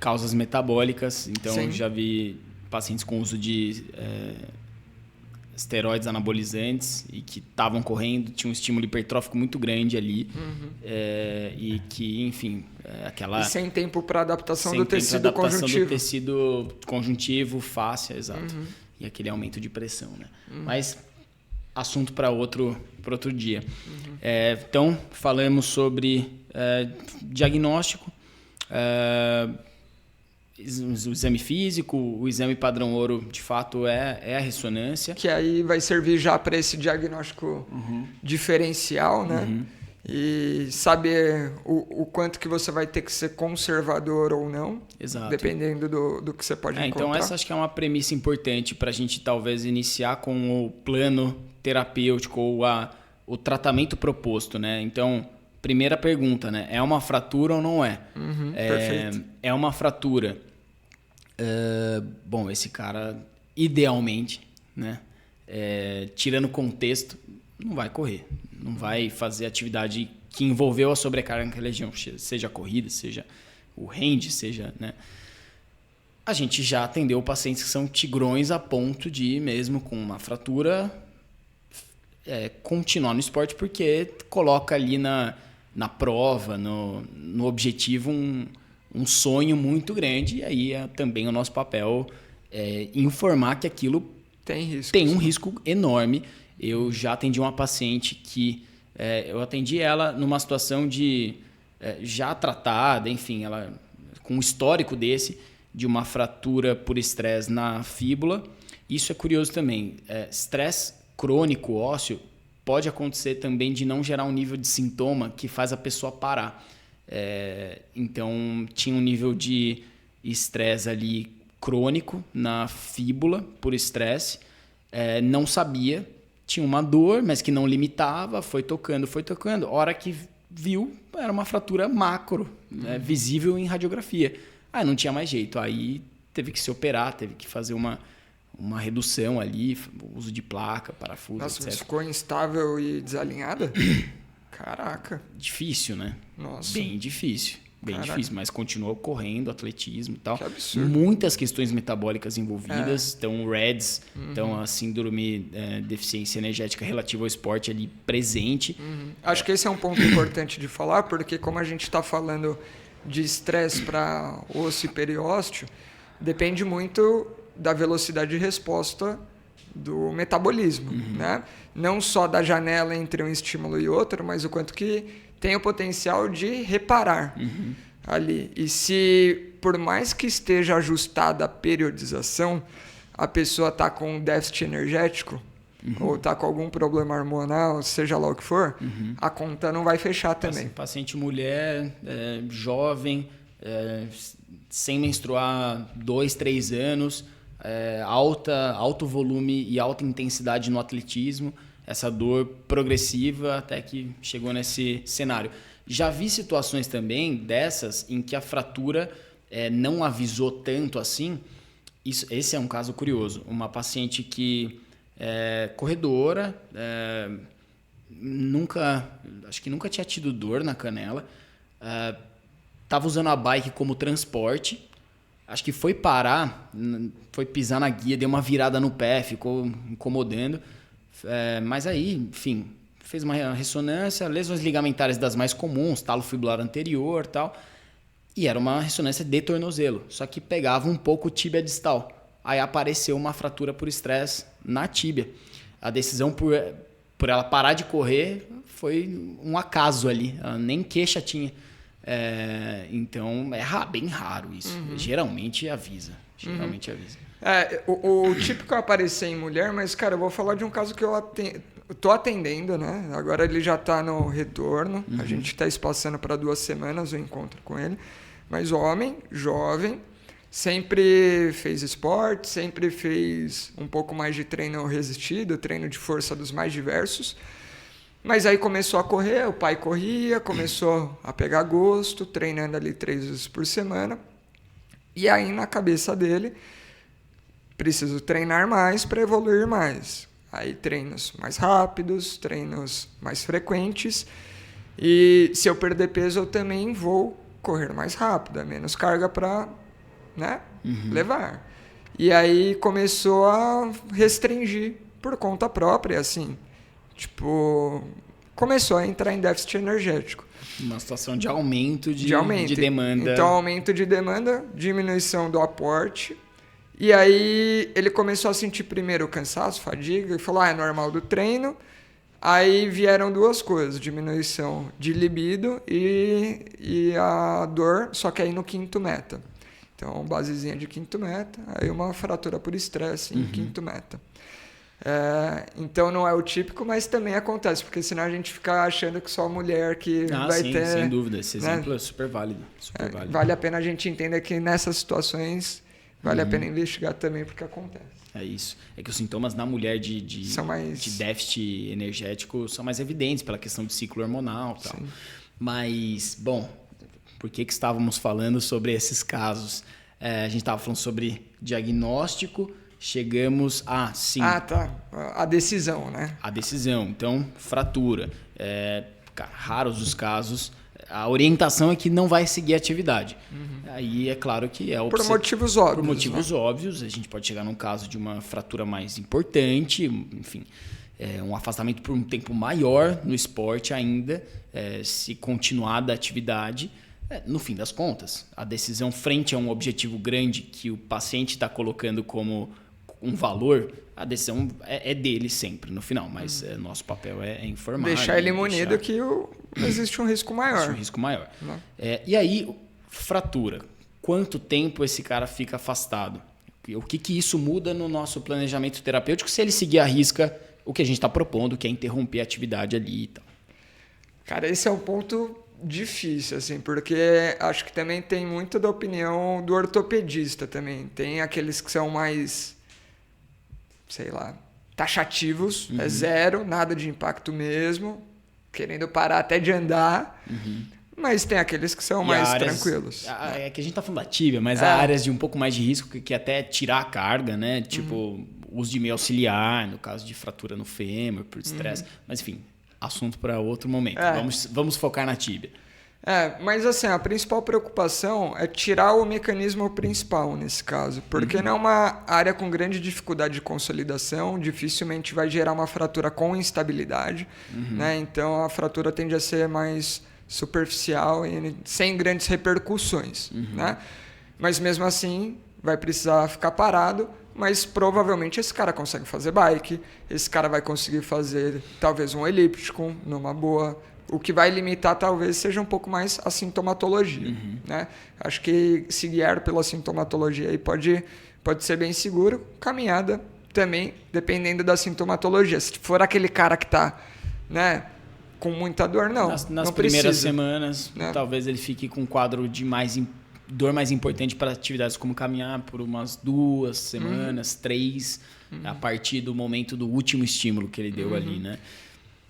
Causas metabólicas. Então, já vi pacientes com uso de esteroides anabolizantes e que estavam correndo, tinha um estímulo hipertrófico muito grande ali, e que, enfim, aquela... E sem tempo para adaptação do tecido conjuntivo. Do tecido conjuntivo, fáscia, exato. e aquele aumento de pressão, né? Mas assunto para outro dia. Então, falamos sobre diagnóstico, o exame físico, o exame padrão ouro, de fato, é a ressonância. Que aí vai servir já para esse diagnóstico diferencial, né? E saber o quanto que você vai ter que ser conservador ou não. Exato. Dependendo do que você pode encontrar. Então, essa acho que é uma premissa importante para a gente talvez iniciar com o plano terapêutico ou o tratamento proposto, né? Então, primeira pergunta, né? É uma fratura ou não é? Perfeito. É uma fratura. Bom, esse cara, idealmente, né? Tirando o contexto, não vai correr. Não vai fazer atividade que envolveu a sobrecarga naquela região, seja a corrida, seja o range, seja, né? A gente já atendeu pacientes que são tigrões a ponto de, mesmo com uma fratura, continuar no esporte porque coloca ali na prova, no objetivo, um sonho muito grande. E aí também o nosso papel informar que aquilo tem um risco enorme. Eu já atendi uma paciente que eu atendi ela numa situação de já tratada, enfim, ela com um histórico de uma fratura por estresse na fíbula. Isso é curioso também. Estresse crônico ósseo pode acontecer também de não gerar um nível de sintoma que faz a pessoa parar. Então, tinha um nível de estresse ali crônico na fíbula por estresse. Não sabia, tinha uma dor, mas que não limitava, foi tocando. A hora que viu, era uma fratura macro, visível em radiografia. Aí não tinha mais jeito, aí teve que se operar, teve que fazer uma redução ali, uso de placa, parafuso, Nossa, etc. mas ficou instável e desalinhada? Caraca. Difícil, né? Nossa. Bem difícil. Bem difícil, mas continuou correndo, atletismo e tal. Que absurdo. Muitas questões metabólicas envolvidas. Então, o REDS, então a síndrome deficiência energética relativa ao esporte ali presente. Acho que esse é um ponto importante de falar, porque como a gente está falando de estresse para osso e periósteo, depende muito da velocidade de resposta do metabolismo, né? Não só da janela entre um estímulo e outro, mas o quanto que tem o potencial de reparar ali. E se, por mais que esteja ajustada a periodização, a pessoa está com um déficit energético ou está com algum problema hormonal, seja lá o que for, a conta não vai fechar também. Paciente mulher, jovem, sem menstruar 2, 3 anos, alto volume e alta intensidade no atletismo, essa dor progressiva até que chegou nesse cenário. Já vi situações também dessas em que a fratura não avisou tanto assim. Esse é um caso curioso. Uma paciente que corredora, acho que nunca tinha tido dor na canela, estava usando a bike como transporte, acho que foi parar, foi pisar na guia, deu uma virada no pé, ficou incomodando, mas aí, enfim, fez uma ressonância, lesões ligamentares das mais comuns, talo fibular anterior e tal, e era uma ressonância de tornozelo, só que pegava um pouco tíbia distal. Aí apareceu uma fratura por estresse na tíbia. A decisão por ela parar de correr foi um acaso ali. Ela nem queixa tinha. Então, é bem raro isso. Geralmente avisa. O típico é aparecer em mulher, mas, cara, eu vou falar de um caso que eu tô atendendo, né? Agora ele já tá no retorno. A gente tá espaçando para 2 semanas o encontro com ele. Mas homem, jovem, sempre fez esporte, sempre fez um pouco mais de treino resistido, treino de força dos mais diversos. Mas aí começou a correr, o pai corria, começou a pegar gosto, treinando ali 3 vezes por semana. E aí na cabeça dele, preciso treinar mais para evoluir mais. Aí treinos mais rápidos, treinos mais frequentes. E se eu perder peso, eu também vou correr mais rápido, é menos carga para levar. E aí começou a restringir por conta própria, assim. Tipo, começou a entrar em déficit energético. Uma situação de aumento de demanda. Então, aumento de demanda, diminuição do aporte E aí ele começou a sentir primeiro cansaço, fadiga, e falou, é normal do treino. Aí vieram duas coisas, diminuição de libido e a dor, só que aí no quinto meta. Então, basezinha de quinto meta, aí uma fratura por estresse em quinto meta. Então não é o típico, mas também acontece, porque senão a gente fica achando que só a mulher que vai ter... Sem dúvida, esse né? exemplo é super válido. Válido. Vale a pena a gente entender que nessas situações vale a pena investigar também, porque acontece. É isso. É que os sintomas na mulher de déficit energético são mais evidentes pela questão do ciclo hormonal e tal. Mas, bom, por que estávamos falando sobre esses casos? A gente estava falando sobre diagnóstico, chegamos a... Sim. Tá. A decisão, né? A decisão. Então, fratura. Raros os casos. A orientação é que não vai seguir a atividade. Aí é claro que é por motivos óbvios. Por motivos óbvios. A gente pode chegar num caso de uma fratura mais importante, enfim, um afastamento por um tempo maior no esporte ainda, se continuar da atividade. No fim das contas, a decisão frente a um objetivo grande que o paciente está colocando como um valor, a decisão é dele sempre no final, mas nosso papel é informar. Deixar ele munido que existe um risco maior. Existe um risco maior. E aí, fratura. Quanto tempo esse cara fica afastado? O que isso muda no nosso planejamento terapêutico se ele seguir à risca o que a gente está propondo, que é interromper a atividade ali e tal? Cara, esse é um ponto difícil, assim, porque acho que também tem muito da opinião do ortopedista também. Tem aqueles que são mais, sei lá, taxativos, é zero, nada de impacto mesmo, querendo parar até de andar, mas tem aqueles que são mais tranquilos. É que a gente tá falando da tíbia, mas há áreas de um pouco mais de risco que até tirar a carga, né? Tipo, uso de meio auxiliar, no caso de fratura no fêmur, por estresse, mas enfim, assunto para outro momento. Vamos focar na tíbia. Mas assim, a principal preocupação é tirar o mecanismo principal nesse caso, porque não é uma área com grande dificuldade de consolidação, dificilmente vai gerar uma fratura com instabilidade, né? Então a fratura tende a ser mais superficial e sem grandes repercussões, né? Mas mesmo assim vai precisar ficar parado, mas provavelmente esse cara consegue fazer bike, esse cara vai conseguir fazer talvez um elíptico numa boa. O que vai limitar talvez seja um pouco mais a sintomatologia, né? Acho que se guiar pela sintomatologia aí pode ser bem seguro. Caminhada também, dependendo da sintomatologia. Se for aquele cara que está, né, com muita dor, não. Nas primeiras semanas, né? Talvez ele fique com um quadro de dor mais importante para atividades como caminhar por umas 2 semanas, 3, a partir do momento do último estímulo que ele deu ali, né?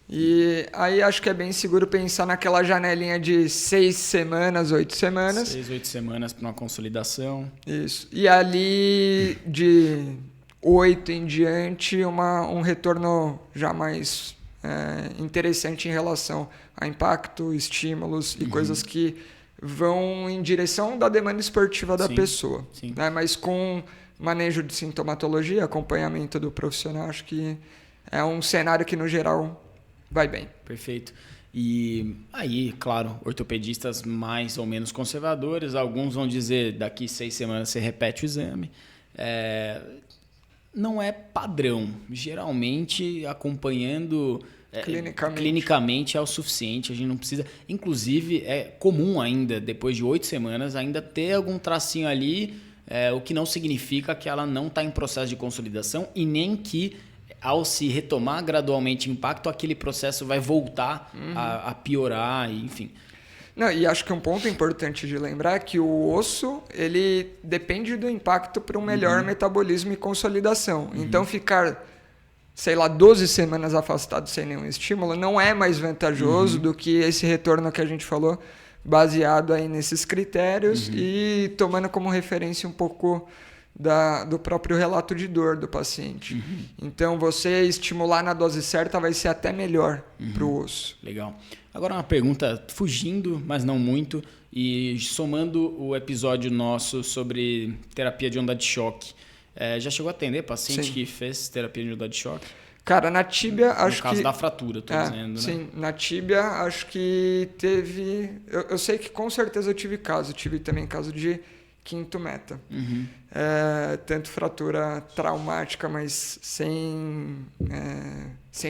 E aí acho que é bem seguro pensar naquela janelinha de 6 semanas, 8 semanas. 6, 8 semanas para uma consolidação. Isso. E ali de 8 em diante, um retorno já mais interessante em relação a impacto, estímulos e coisas que vão em direção da demanda esportiva da pessoa. Sim. Né? Mas com manejo de sintomatologia, acompanhamento do profissional, acho que é um cenário que, no geral, vai bem. Perfeito. E aí, claro, ortopedistas mais ou menos conservadores, alguns vão dizer daqui 6 semanas você repete o exame. Não é padrão. Geralmente, acompanhando clinicamente é o suficiente. A gente não precisa... Inclusive, é comum ainda, depois de 8 semanas, ainda ter algum tracinho ali, o que não significa que ela não está em processo de consolidação e nem que ao se retomar gradualmente o impacto, aquele processo vai voltar a piorar, enfim. Não, e acho que um ponto importante de lembrar é que o osso ele depende do impacto para um melhor metabolismo e consolidação. Então, ficar, sei lá, 12 semanas afastado sem nenhum estímulo não é mais vantajoso do que esse retorno que a gente falou, baseado aí nesses critérios e tomando como referência um pouco do próprio relato de dor do paciente. Então, você estimular na dose certa vai ser até melhor para o osso. Legal. Agora uma pergunta fugindo, mas não muito, e somando o episódio nosso sobre terapia de onda de choque. Já chegou a atender paciente que fez terapia de onda de choque? Cara, na tíbia, acho que... No caso da fratura, estou dizendo, né? Sim, na tíbia, acho que teve... Eu sei que com certeza eu tive caso. Tive também caso de quinto meta. Tanto fratura traumática, mas sem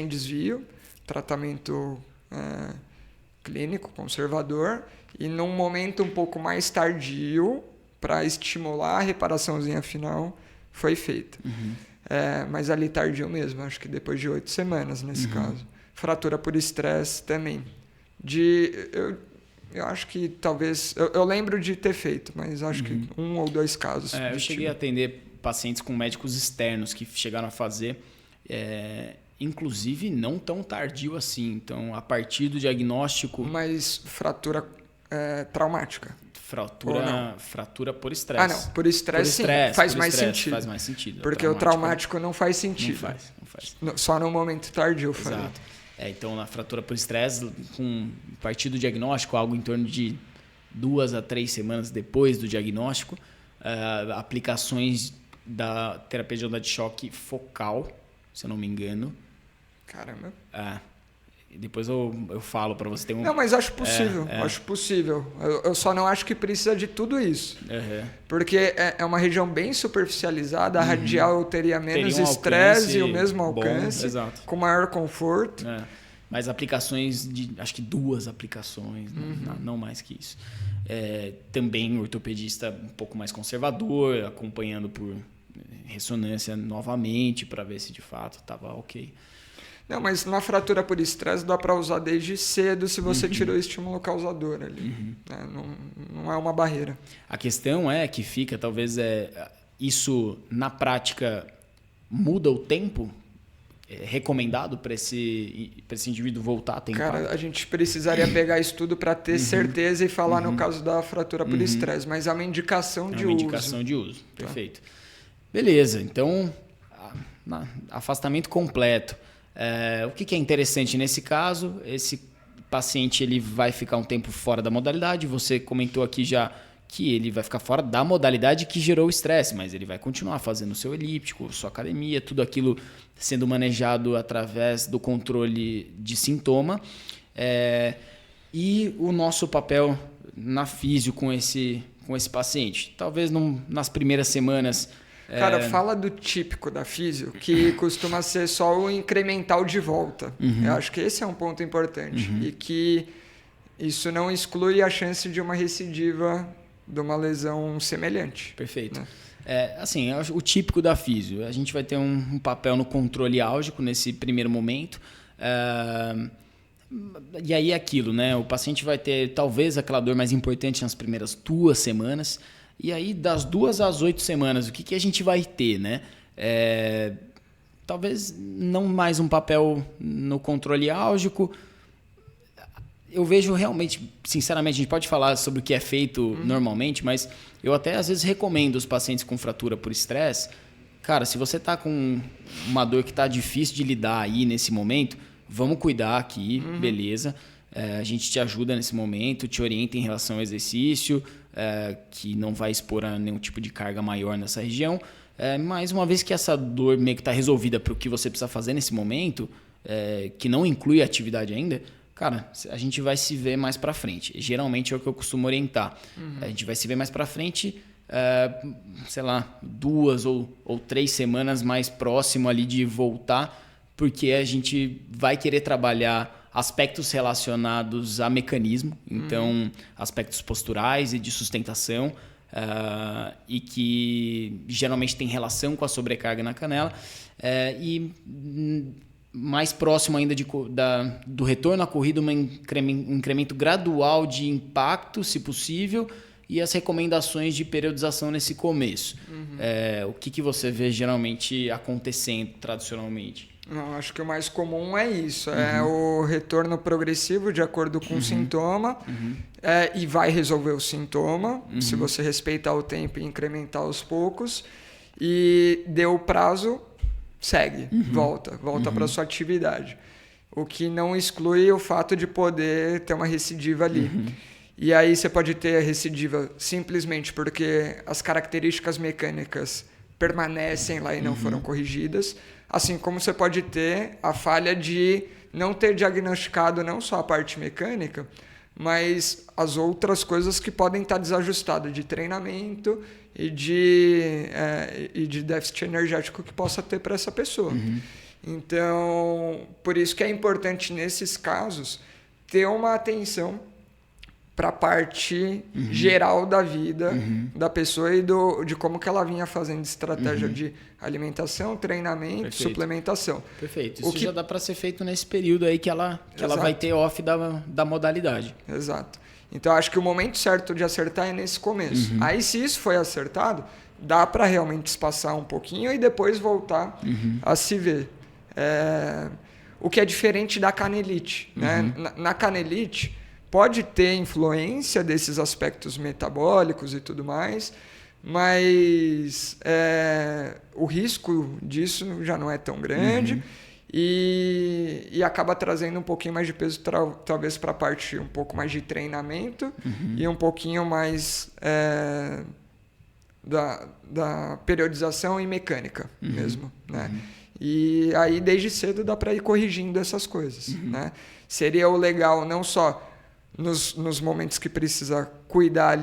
desvio, tratamento clínico, conservador, e num momento um pouco mais tardio, para estimular a reparaçãozinha final, foi feita. Mas ali tardio mesmo, acho que depois de 8 semanas nesse caso. Fratura por estresse também. Eu acho que talvez... Eu lembro de ter feito, mas acho que 1 ou 2 casos. Eu cheguei a atender pacientes com médicos externos que chegaram a fazer, inclusive não tão tardio assim. Então, a partir do diagnóstico... Mas fratura traumática? Fratura por estresse. Não. Por estresse, sim. Faz mais sentido. Faz mais sentido. Porque o traumático não faz sentido. Não faz. Só no momento tardio. Exato. Então, na fratura por estresse, a partir do diagnóstico, algo em torno de 2 a 3 semanas depois do diagnóstico, aplicações da terapia de onda de choque focal, se eu não me engano. Caramba. Depois eu falo para você ter um... Não, mas acho possível. Acho possível. Eu só não acho que precisa de tudo isso. Porque é uma região bem superficializada. A radial teria menos estresse e o mesmo alcance. Bom, com maior conforto. Mas aplicações de... Acho que 2 aplicações, não mais que isso. Também ortopedista um pouco mais conservador, acompanhando por ressonância novamente para ver se de fato estava ok. Não, mas na fratura por estresse dá para usar desde cedo se você tirou o estímulo causador ali. Não é uma barreira. A questão é que fica, talvez, isso na prática muda o tempo recomendado para esse indivíduo voltar a ter impacto? Cara, a gente precisaria pegar isso tudo para ter certeza e falar no caso da fratura por estresse, mas é uma indicação de uso. É uma indicação de uso, perfeito. Beleza, então, afastamento completo. O que é interessante nesse caso? Esse paciente ele vai ficar um tempo fora da modalidade. Você comentou aqui já que ele vai ficar fora da modalidade que gerou o estresse, mas ele vai continuar fazendo o seu elíptico, sua academia, tudo aquilo sendo manejado através do controle de sintoma. E o nosso papel na físio com esse paciente. Talvez nas primeiras semanas... Cara, fala do típico da físio, que costuma ser só o incremental de volta. Eu acho que esse é um ponto importante. E que isso não exclui a chance de uma recidiva de uma lesão semelhante. Perfeito. Assim, o típico da físio. A gente vai ter um papel no controle álgico nesse primeiro momento. E aí é aquilo, né? O paciente vai ter talvez aquela dor mais importante nas primeiras 2 semanas. E aí, das 2 às 8 semanas, o que a gente vai ter, né? Talvez não mais um papel no controle álgico. Eu vejo realmente, sinceramente, a gente pode falar sobre o que é feito normalmente, mas eu até às vezes recomendo os pacientes com fratura por estresse. Cara, se você está com uma dor que está difícil de lidar aí nesse momento, vamos cuidar aqui, beleza. A gente te ajuda nesse momento, te orienta em relação ao exercício, que não vai expor a nenhum tipo de carga maior nessa região. Mas uma vez que essa dor meio que está resolvida para o que você precisa fazer nesse momento, que não inclui a atividade ainda, cara, a gente vai se ver mais para frente. Geralmente é o que eu costumo orientar. A gente vai se ver mais para frente, sei lá, 2 ou 3 semanas mais próximo ali de voltar, porque a gente vai querer trabalhar aspectos relacionados a mecanismo, então aspectos posturais e de sustentação, e que geralmente tem relação com a sobrecarga na canela, e mais próximo ainda do retorno à corrida, um incremento gradual de impacto, se possível, e as recomendações de periodização nesse começo. O que você vê geralmente acontecendo tradicionalmente? Não, acho que o mais comum é isso. É o retorno progressivo de acordo com o sintoma, e vai resolver o sintoma, se você respeitar o tempo e incrementar aos poucos. E deu o prazo, segue, volta para a sua atividade. O que não exclui o fato de poder ter uma recidiva ali. E aí você pode ter a recidiva simplesmente porque as características mecânicas permanecem lá e não foram corrigidas. Assim como você pode ter a falha de não ter diagnosticado não só a parte mecânica, mas as outras coisas que podem estar desajustadas de treinamento e de déficit energético que possa ter para essa pessoa. Então, por isso que é importante, nesses casos, ter uma atenção para a parte geral da vida da pessoa e de como que ela vinha fazendo estratégia de alimentação, treinamento, Perfeito. suplementação. Perfeito. Isso já dá para ser feito nesse período aí que ela vai ter off da modalidade. Exato. Então, acho que o momento certo de acertar é nesse começo. Aí, se isso foi acertado, dá para realmente espaçar um pouquinho e depois voltar a se ver. O que é diferente da canelite. Né? Na canelite, pode ter influência desses aspectos metabólicos e tudo mais, mas o risco disso já não é tão grande e acaba trazendo um pouquinho mais de peso, talvez para a parte um pouco mais de treinamento e um pouquinho mais da periodização e mecânica mesmo. Né? E aí, desde cedo, dá para ir corrigindo essas coisas. Né? Seria o legal não só nos momentos que precisa cuidar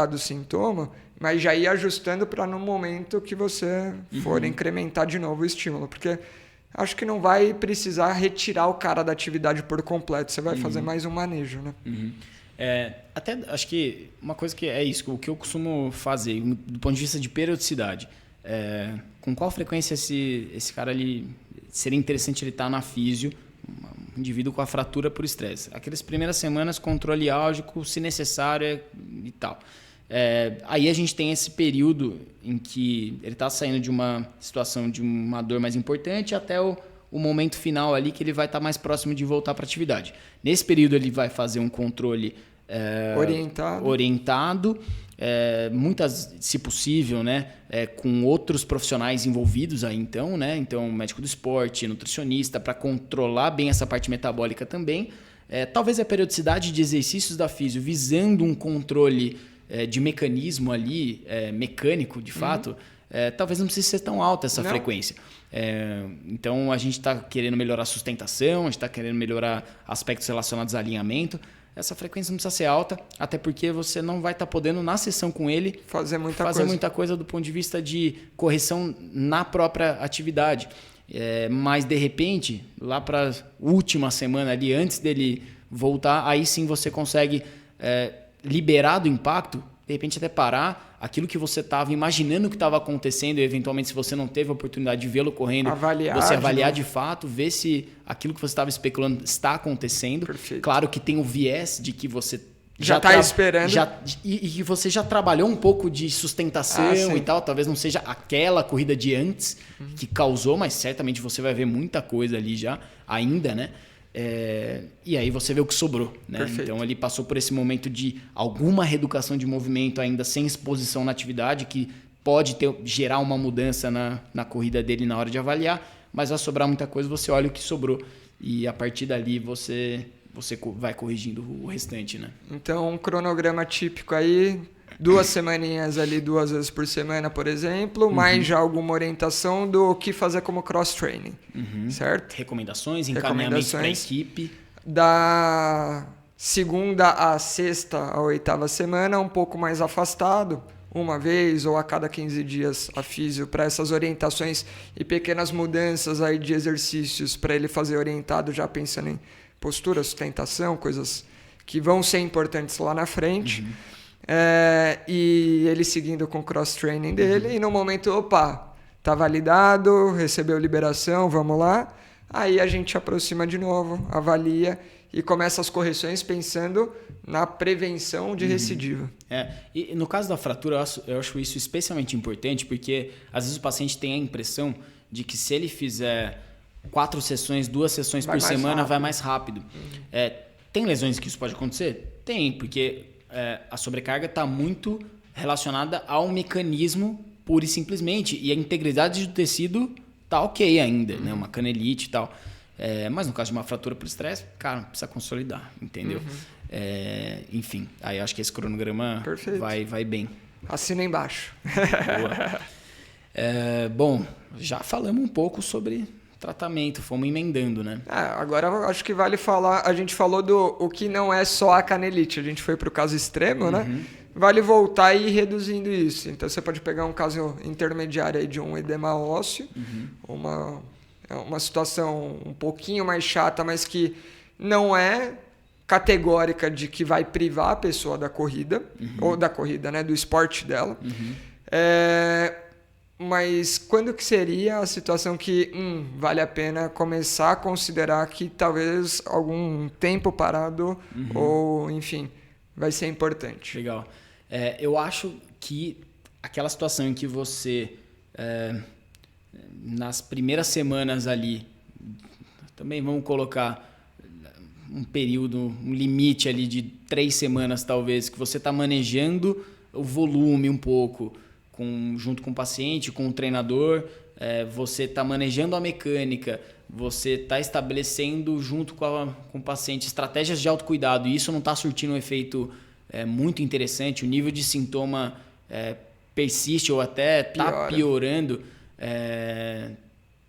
do sintoma, mas já ir ajustando para no momento que você for incrementar de novo o estímulo. Porque acho que não vai precisar retirar o cara da atividade por completo. Você vai fazer mais um manejo. Né? Até acho que uma coisa que é isso, o que eu costumo fazer do ponto de vista de periodicidade. Com qual frequência esse cara seria interessante ele estar na físio, um indivíduo com a fratura por estresse. Aquelas primeiras semanas, controle álgico, se necessário e tal. Aí a gente tem esse período em que ele está saindo de uma situação de uma dor mais importante até o momento final ali que ele vai estar mais próximo de voltar para a atividade. Nesse período ele vai fazer um controle orientado, muitas, se possível, né, com outros profissionais envolvidos aí então, né, então médico do esporte, nutricionista, para controlar bem essa parte metabólica também. Talvez a periodicidade de exercícios da físio visando um controle de mecanismo ali, mecânico de fato, talvez não precise ser tão alta essa frequência. Então a gente está querendo melhorar a sustentação, a gente está querendo melhorar aspectos relacionados a alinhamento. Essa frequência não precisa ser alta, até porque você não vai estar podendo, na sessão com ele, fazer muita coisa do ponto de vista de correção na própria atividade. Mas, de repente, lá para a última semana ali, antes dele voltar, aí sim você consegue liberar do impacto, de repente até parar aquilo que você estava imaginando que estava acontecendo e eventualmente, se você não teve a oportunidade de vê-lo correndo, você avaliar de fato, ver se aquilo que você estava especulando está acontecendo. Perfeito. Claro que tem o viés de que você já está esperando. E que você já trabalhou um pouco de sustentação e tal. Talvez não seja aquela corrida de antes que causou, mas certamente você vai ver muita coisa ali já ainda, né? E aí você vê o que sobrou, né? Então ele passou por esse momento de alguma reeducação de movimento ainda sem exposição na atividade, que pode gerar uma mudança na corrida dele na hora de avaliar, mas vai sobrar muita coisa, você olha o que sobrou e a partir dali você vai corrigindo o restante, né? Então um cronograma típico aí, 2 semaninhas ali, 2 vezes por semana, por exemplo, mais já alguma orientação do que fazer como cross-training, certo? Recomendações, encaminhamentos para a equipe. Da segunda à sexta, à 8ª semana, um pouco mais afastado, uma vez ou a cada 15 dias a físio para essas orientações e pequenas mudanças aí de exercícios para ele fazer orientado, já pensando em postura, sustentação, coisas que vão ser importantes lá na frente. E ele seguindo com o cross-training dele, e no momento, tá validado, recebeu liberação, vamos lá. Aí a gente aproxima de novo, avalia e começa as correções pensando na prevenção de recidiva. E no caso da fratura, eu acho isso especialmente importante, porque às vezes o paciente tem a impressão de que se ele fizer 4 sessões, 2 sessões por semana, vai mais rápido. Tem lesões que isso pode acontecer? Tem, porque a sobrecarga está muito relacionada ao mecanismo pura e simplesmente. E a integridade do tecido está ok ainda, né? Uma canelite e tal. Mas no caso de uma fratura por estresse, cara, precisa consolidar, entendeu? Enfim, aí eu acho que esse cronograma vai bem. Assina embaixo. Boa. Bom, já falamos um pouco sobre tratamento, fomos emendando, né? Agora eu acho que vale falar, a gente falou do o que não é só a canelite, a gente foi para o caso extremo, né? Vale voltar e ir reduzindo isso. Então você pode pegar um caso intermediário aí de um edema ósseo, uma situação um pouquinho mais chata, mas que não é categórica de que vai privar a pessoa da corrida, ou da corrida, né? Do esporte dela. Mas quando que seria a situação que vale a pena começar a considerar que talvez algum tempo parado ou, enfim, vai ser importante? Legal. Eu acho que aquela situação em que você, nas primeiras semanas ali, também vamos colocar um período, um limite ali de 3 semanas talvez, que você está manejando o volume um pouco, junto com o paciente, com o treinador, você está manejando a mecânica, você está estabelecendo junto com o paciente estratégias de autocuidado e isso não está surtindo um efeito muito interessante, o nível de sintoma persiste ou até está piorando,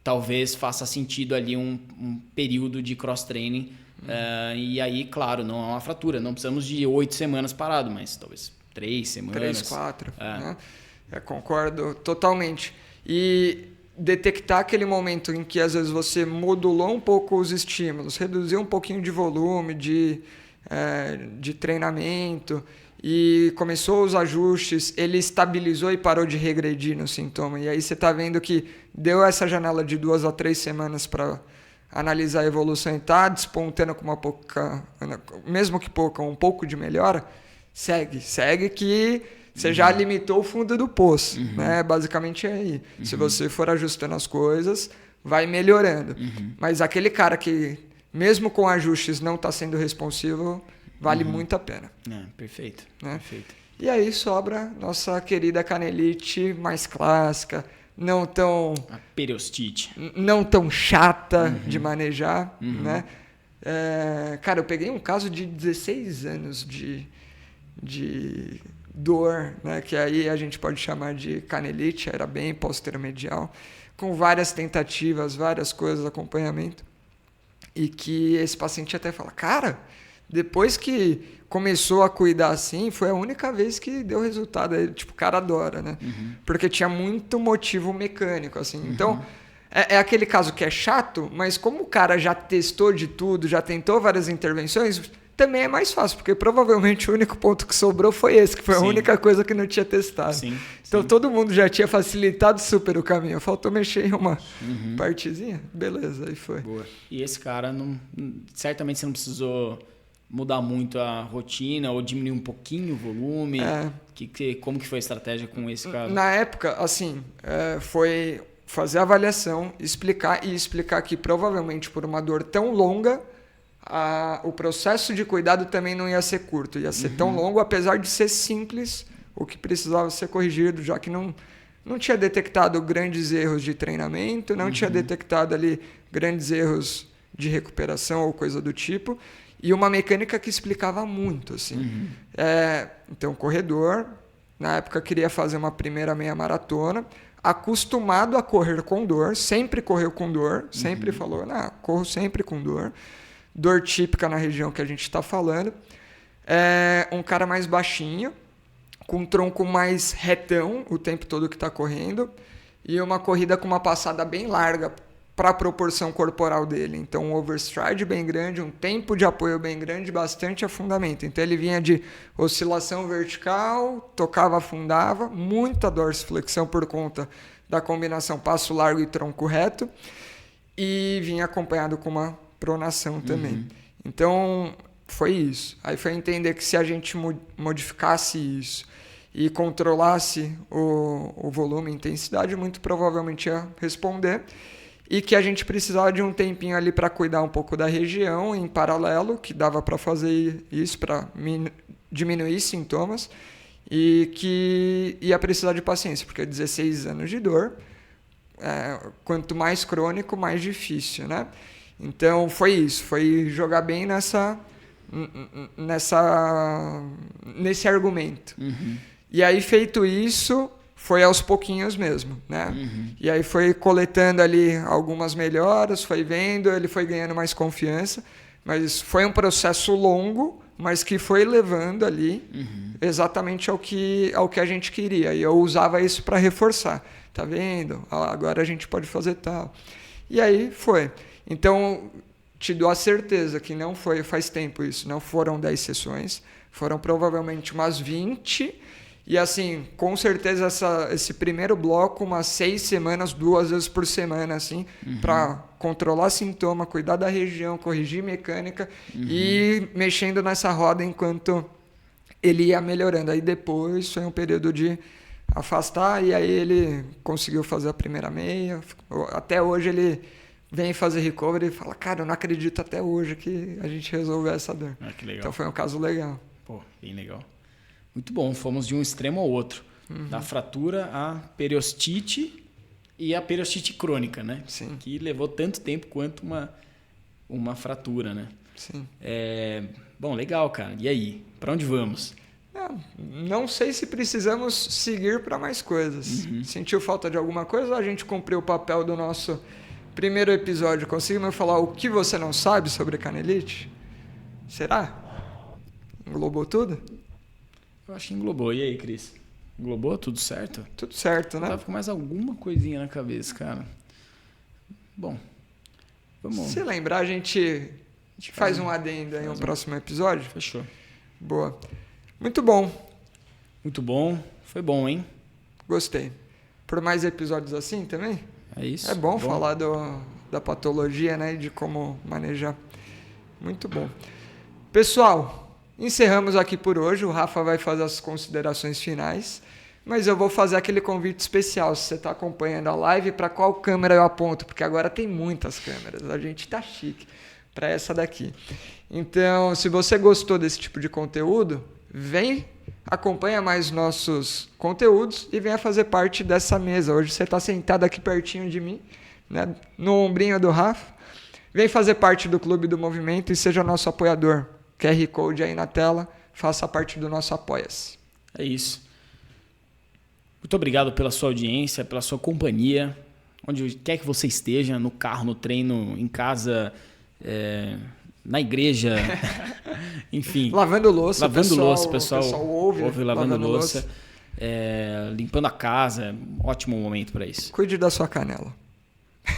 talvez faça sentido ali um período de cross-training. E aí, claro, não é uma fratura, não precisamos de 8 semanas parado, mas talvez 3 semanas. 3, 4, né? Concordo totalmente. E detectar aquele momento em que às vezes você modulou um pouco os estímulos, reduziu um pouquinho de volume, de treinamento e começou os ajustes, ele estabilizou e parou de regredir no sintoma. E aí você está vendo que deu essa janela de 2 a 3 semanas para analisar a evolução e está despontando com uma pouca, mesmo que pouca, um pouco de melhora, segue que você já limitou o fundo do poço, né? Basicamente é aí. Se você for ajustando as coisas, vai melhorando. Mas aquele cara que, mesmo com ajustes, não está sendo responsivo, vale muito a pena. Perfeito, né? Perfeito. E aí sobra nossa querida canelite mais clássica, não tão... A periostite. Não tão chata de manejar, né? Cara, eu peguei um caso de 16 anos de dor, né? Que aí a gente pode chamar de canelite, era bem posteromedial, com várias tentativas, várias coisas, acompanhamento, e que esse paciente até fala, cara, depois que começou a cuidar assim, foi a única vez que deu resultado. Aí, tipo, o cara adora, né? Porque tinha muito motivo mecânico, assim. Então, é aquele caso que é chato, mas como o cara já testou de tudo, já tentou várias intervenções, também é mais fácil, porque provavelmente o único ponto que sobrou foi esse, que foi a única coisa que não tinha testado. Então, todo mundo já tinha facilitado super o caminho. Faltou mexer em uma partezinha. Beleza, aí foi. Boa. E esse cara, certamente você não precisou mudar muito a rotina ou diminuir um pouquinho o volume? Como que foi a estratégia com esse caso? Na época, assim, foi fazer a avaliação, explicar que provavelmente por uma dor tão longa, o processo de cuidado também não ia ser curto, ia ser tão longo, apesar de ser simples o que precisava ser corrigido, já que não tinha detectado grandes erros de treinamento, não tinha detectado ali grandes erros de recuperação ou coisa do tipo, e uma mecânica que explicava muito, assim. Então, corredor, na época queria fazer uma primeira meia maratona, acostumado a correr com dor, sempre correu com dor, sempre falou, corro sempre com dor típica na região que a gente está falando, um cara mais baixinho, com um tronco mais retão o tempo todo que está correndo, e uma corrida com uma passada bem larga para a proporção corporal dele. Então, um overstride bem grande, um tempo de apoio bem grande, bastante afundamento. Então, ele vinha de oscilação vertical, tocava, afundava, muita dorsiflexão por conta da combinação passo largo e tronco reto, e vinha acompanhado com uma pronação também. Então, foi isso. Aí foi entender que se a gente modificasse isso e controlasse o volume e intensidade, muito provavelmente ia responder. E que a gente precisava de um tempinho ali para cuidar um pouco da região em paralelo, que dava para fazer isso para diminuir sintomas, e que ia precisar de paciência, porque 16 anos de dor, quanto mais crônico, mais difícil, né? Então foi isso, foi jogar bem nesse argumento. E aí, feito isso, foi aos pouquinhos mesmo, né? E aí foi coletando ali algumas melhoras, foi vendo, ele foi ganhando mais confiança, mas foi um processo longo, mas que foi levando ali exatamente ao que a gente queria. E eu usava isso para reforçar. Tá vendo? Agora a gente pode fazer tal. E aí foi. Então, te dou a certeza que não foi faz tempo isso. Não foram 10 sessões. Foram provavelmente umas 20. E assim, com certeza esse primeiro bloco, umas 6 semanas, 2 vezes por semana, assim, para controlar sintoma, cuidar da região, corrigir mecânica e ir mexendo nessa roda enquanto ele ia melhorando. Aí depois foi um período de afastar e aí ele conseguiu fazer a primeira meia. Até hoje ele vem fazer recovery e fala, cara, eu não acredito até hoje que a gente resolveu essa dor. Ah, que legal. Então foi um caso legal. Pô, bem legal. Muito bom, fomos de um extremo ao outro. Da fratura à periostite e a periostite crônica, né? Sim. Que levou tanto tempo quanto uma fratura, né? Sim. Bom, legal, cara. E aí? Para onde vamos? Não sei se precisamos seguir para mais coisas. Sentiu falta de alguma coisa ou a gente cumpriu o papel do nosso primeiro episódio? Conseguimos falar o que você não sabe sobre canelite? Será? Englobou tudo? Eu acho que englobou. E aí, Cris? Englobou? Tudo certo? Tudo certo, né? Eu tava com mais alguma coisinha na cabeça, cara. Bom, vamos... Se lembrar, a gente faz um adendo aí no próximo episódio. Fechou. Boa. Muito bom. Muito bom. Foi bom, hein? Gostei. Por mais episódios assim também? É isso. É bom falar da patologia, né? E de como manejar. Muito bom. Pessoal, encerramos aqui por hoje. O Rafa vai fazer as considerações finais. Mas eu vou fazer aquele convite especial. Se você está acompanhando a live, para qual câmera eu aponto? Porque agora tem muitas câmeras. A gente tá chique para essa daqui. Então, se você gostou desse tipo de conteúdo, vem, acompanha mais nossos conteúdos e venha fazer parte dessa mesa. Hoje você está sentado aqui pertinho de mim, né, no ombrinho do Rafa. Vem fazer parte do Clube do Movimento e seja nosso apoiador. QR Code aí na tela, faça parte do nosso Apoia-se. É isso. Muito obrigado pela sua audiência, pela sua companhia, onde quer que você esteja, no carro, no treino, em casa, na igreja, enfim. Lavando louça, o pessoal ouve lavando louça. Limpando a casa, ótimo momento para isso. Cuide da sua canela.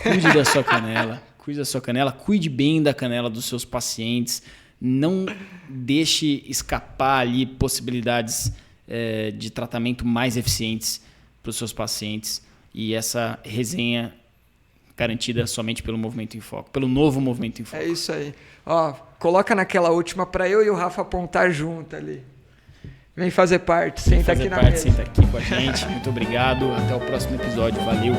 Cuide da sua canela. Cuide da sua canela, cuide bem da canela dos seus pacientes. Não deixe escapar ali possibilidades de tratamento mais eficientes para os seus pacientes. E essa resenha garantida somente pelo Movimento em Foco, pelo novo Movimento em Foco. É isso aí. Ó, coloca naquela última para eu e o Rafa apontar junto ali. Vem fazer parte, senta aqui na mesa. Senta aqui com a gente. Muito obrigado. Até o próximo episódio. Valeu.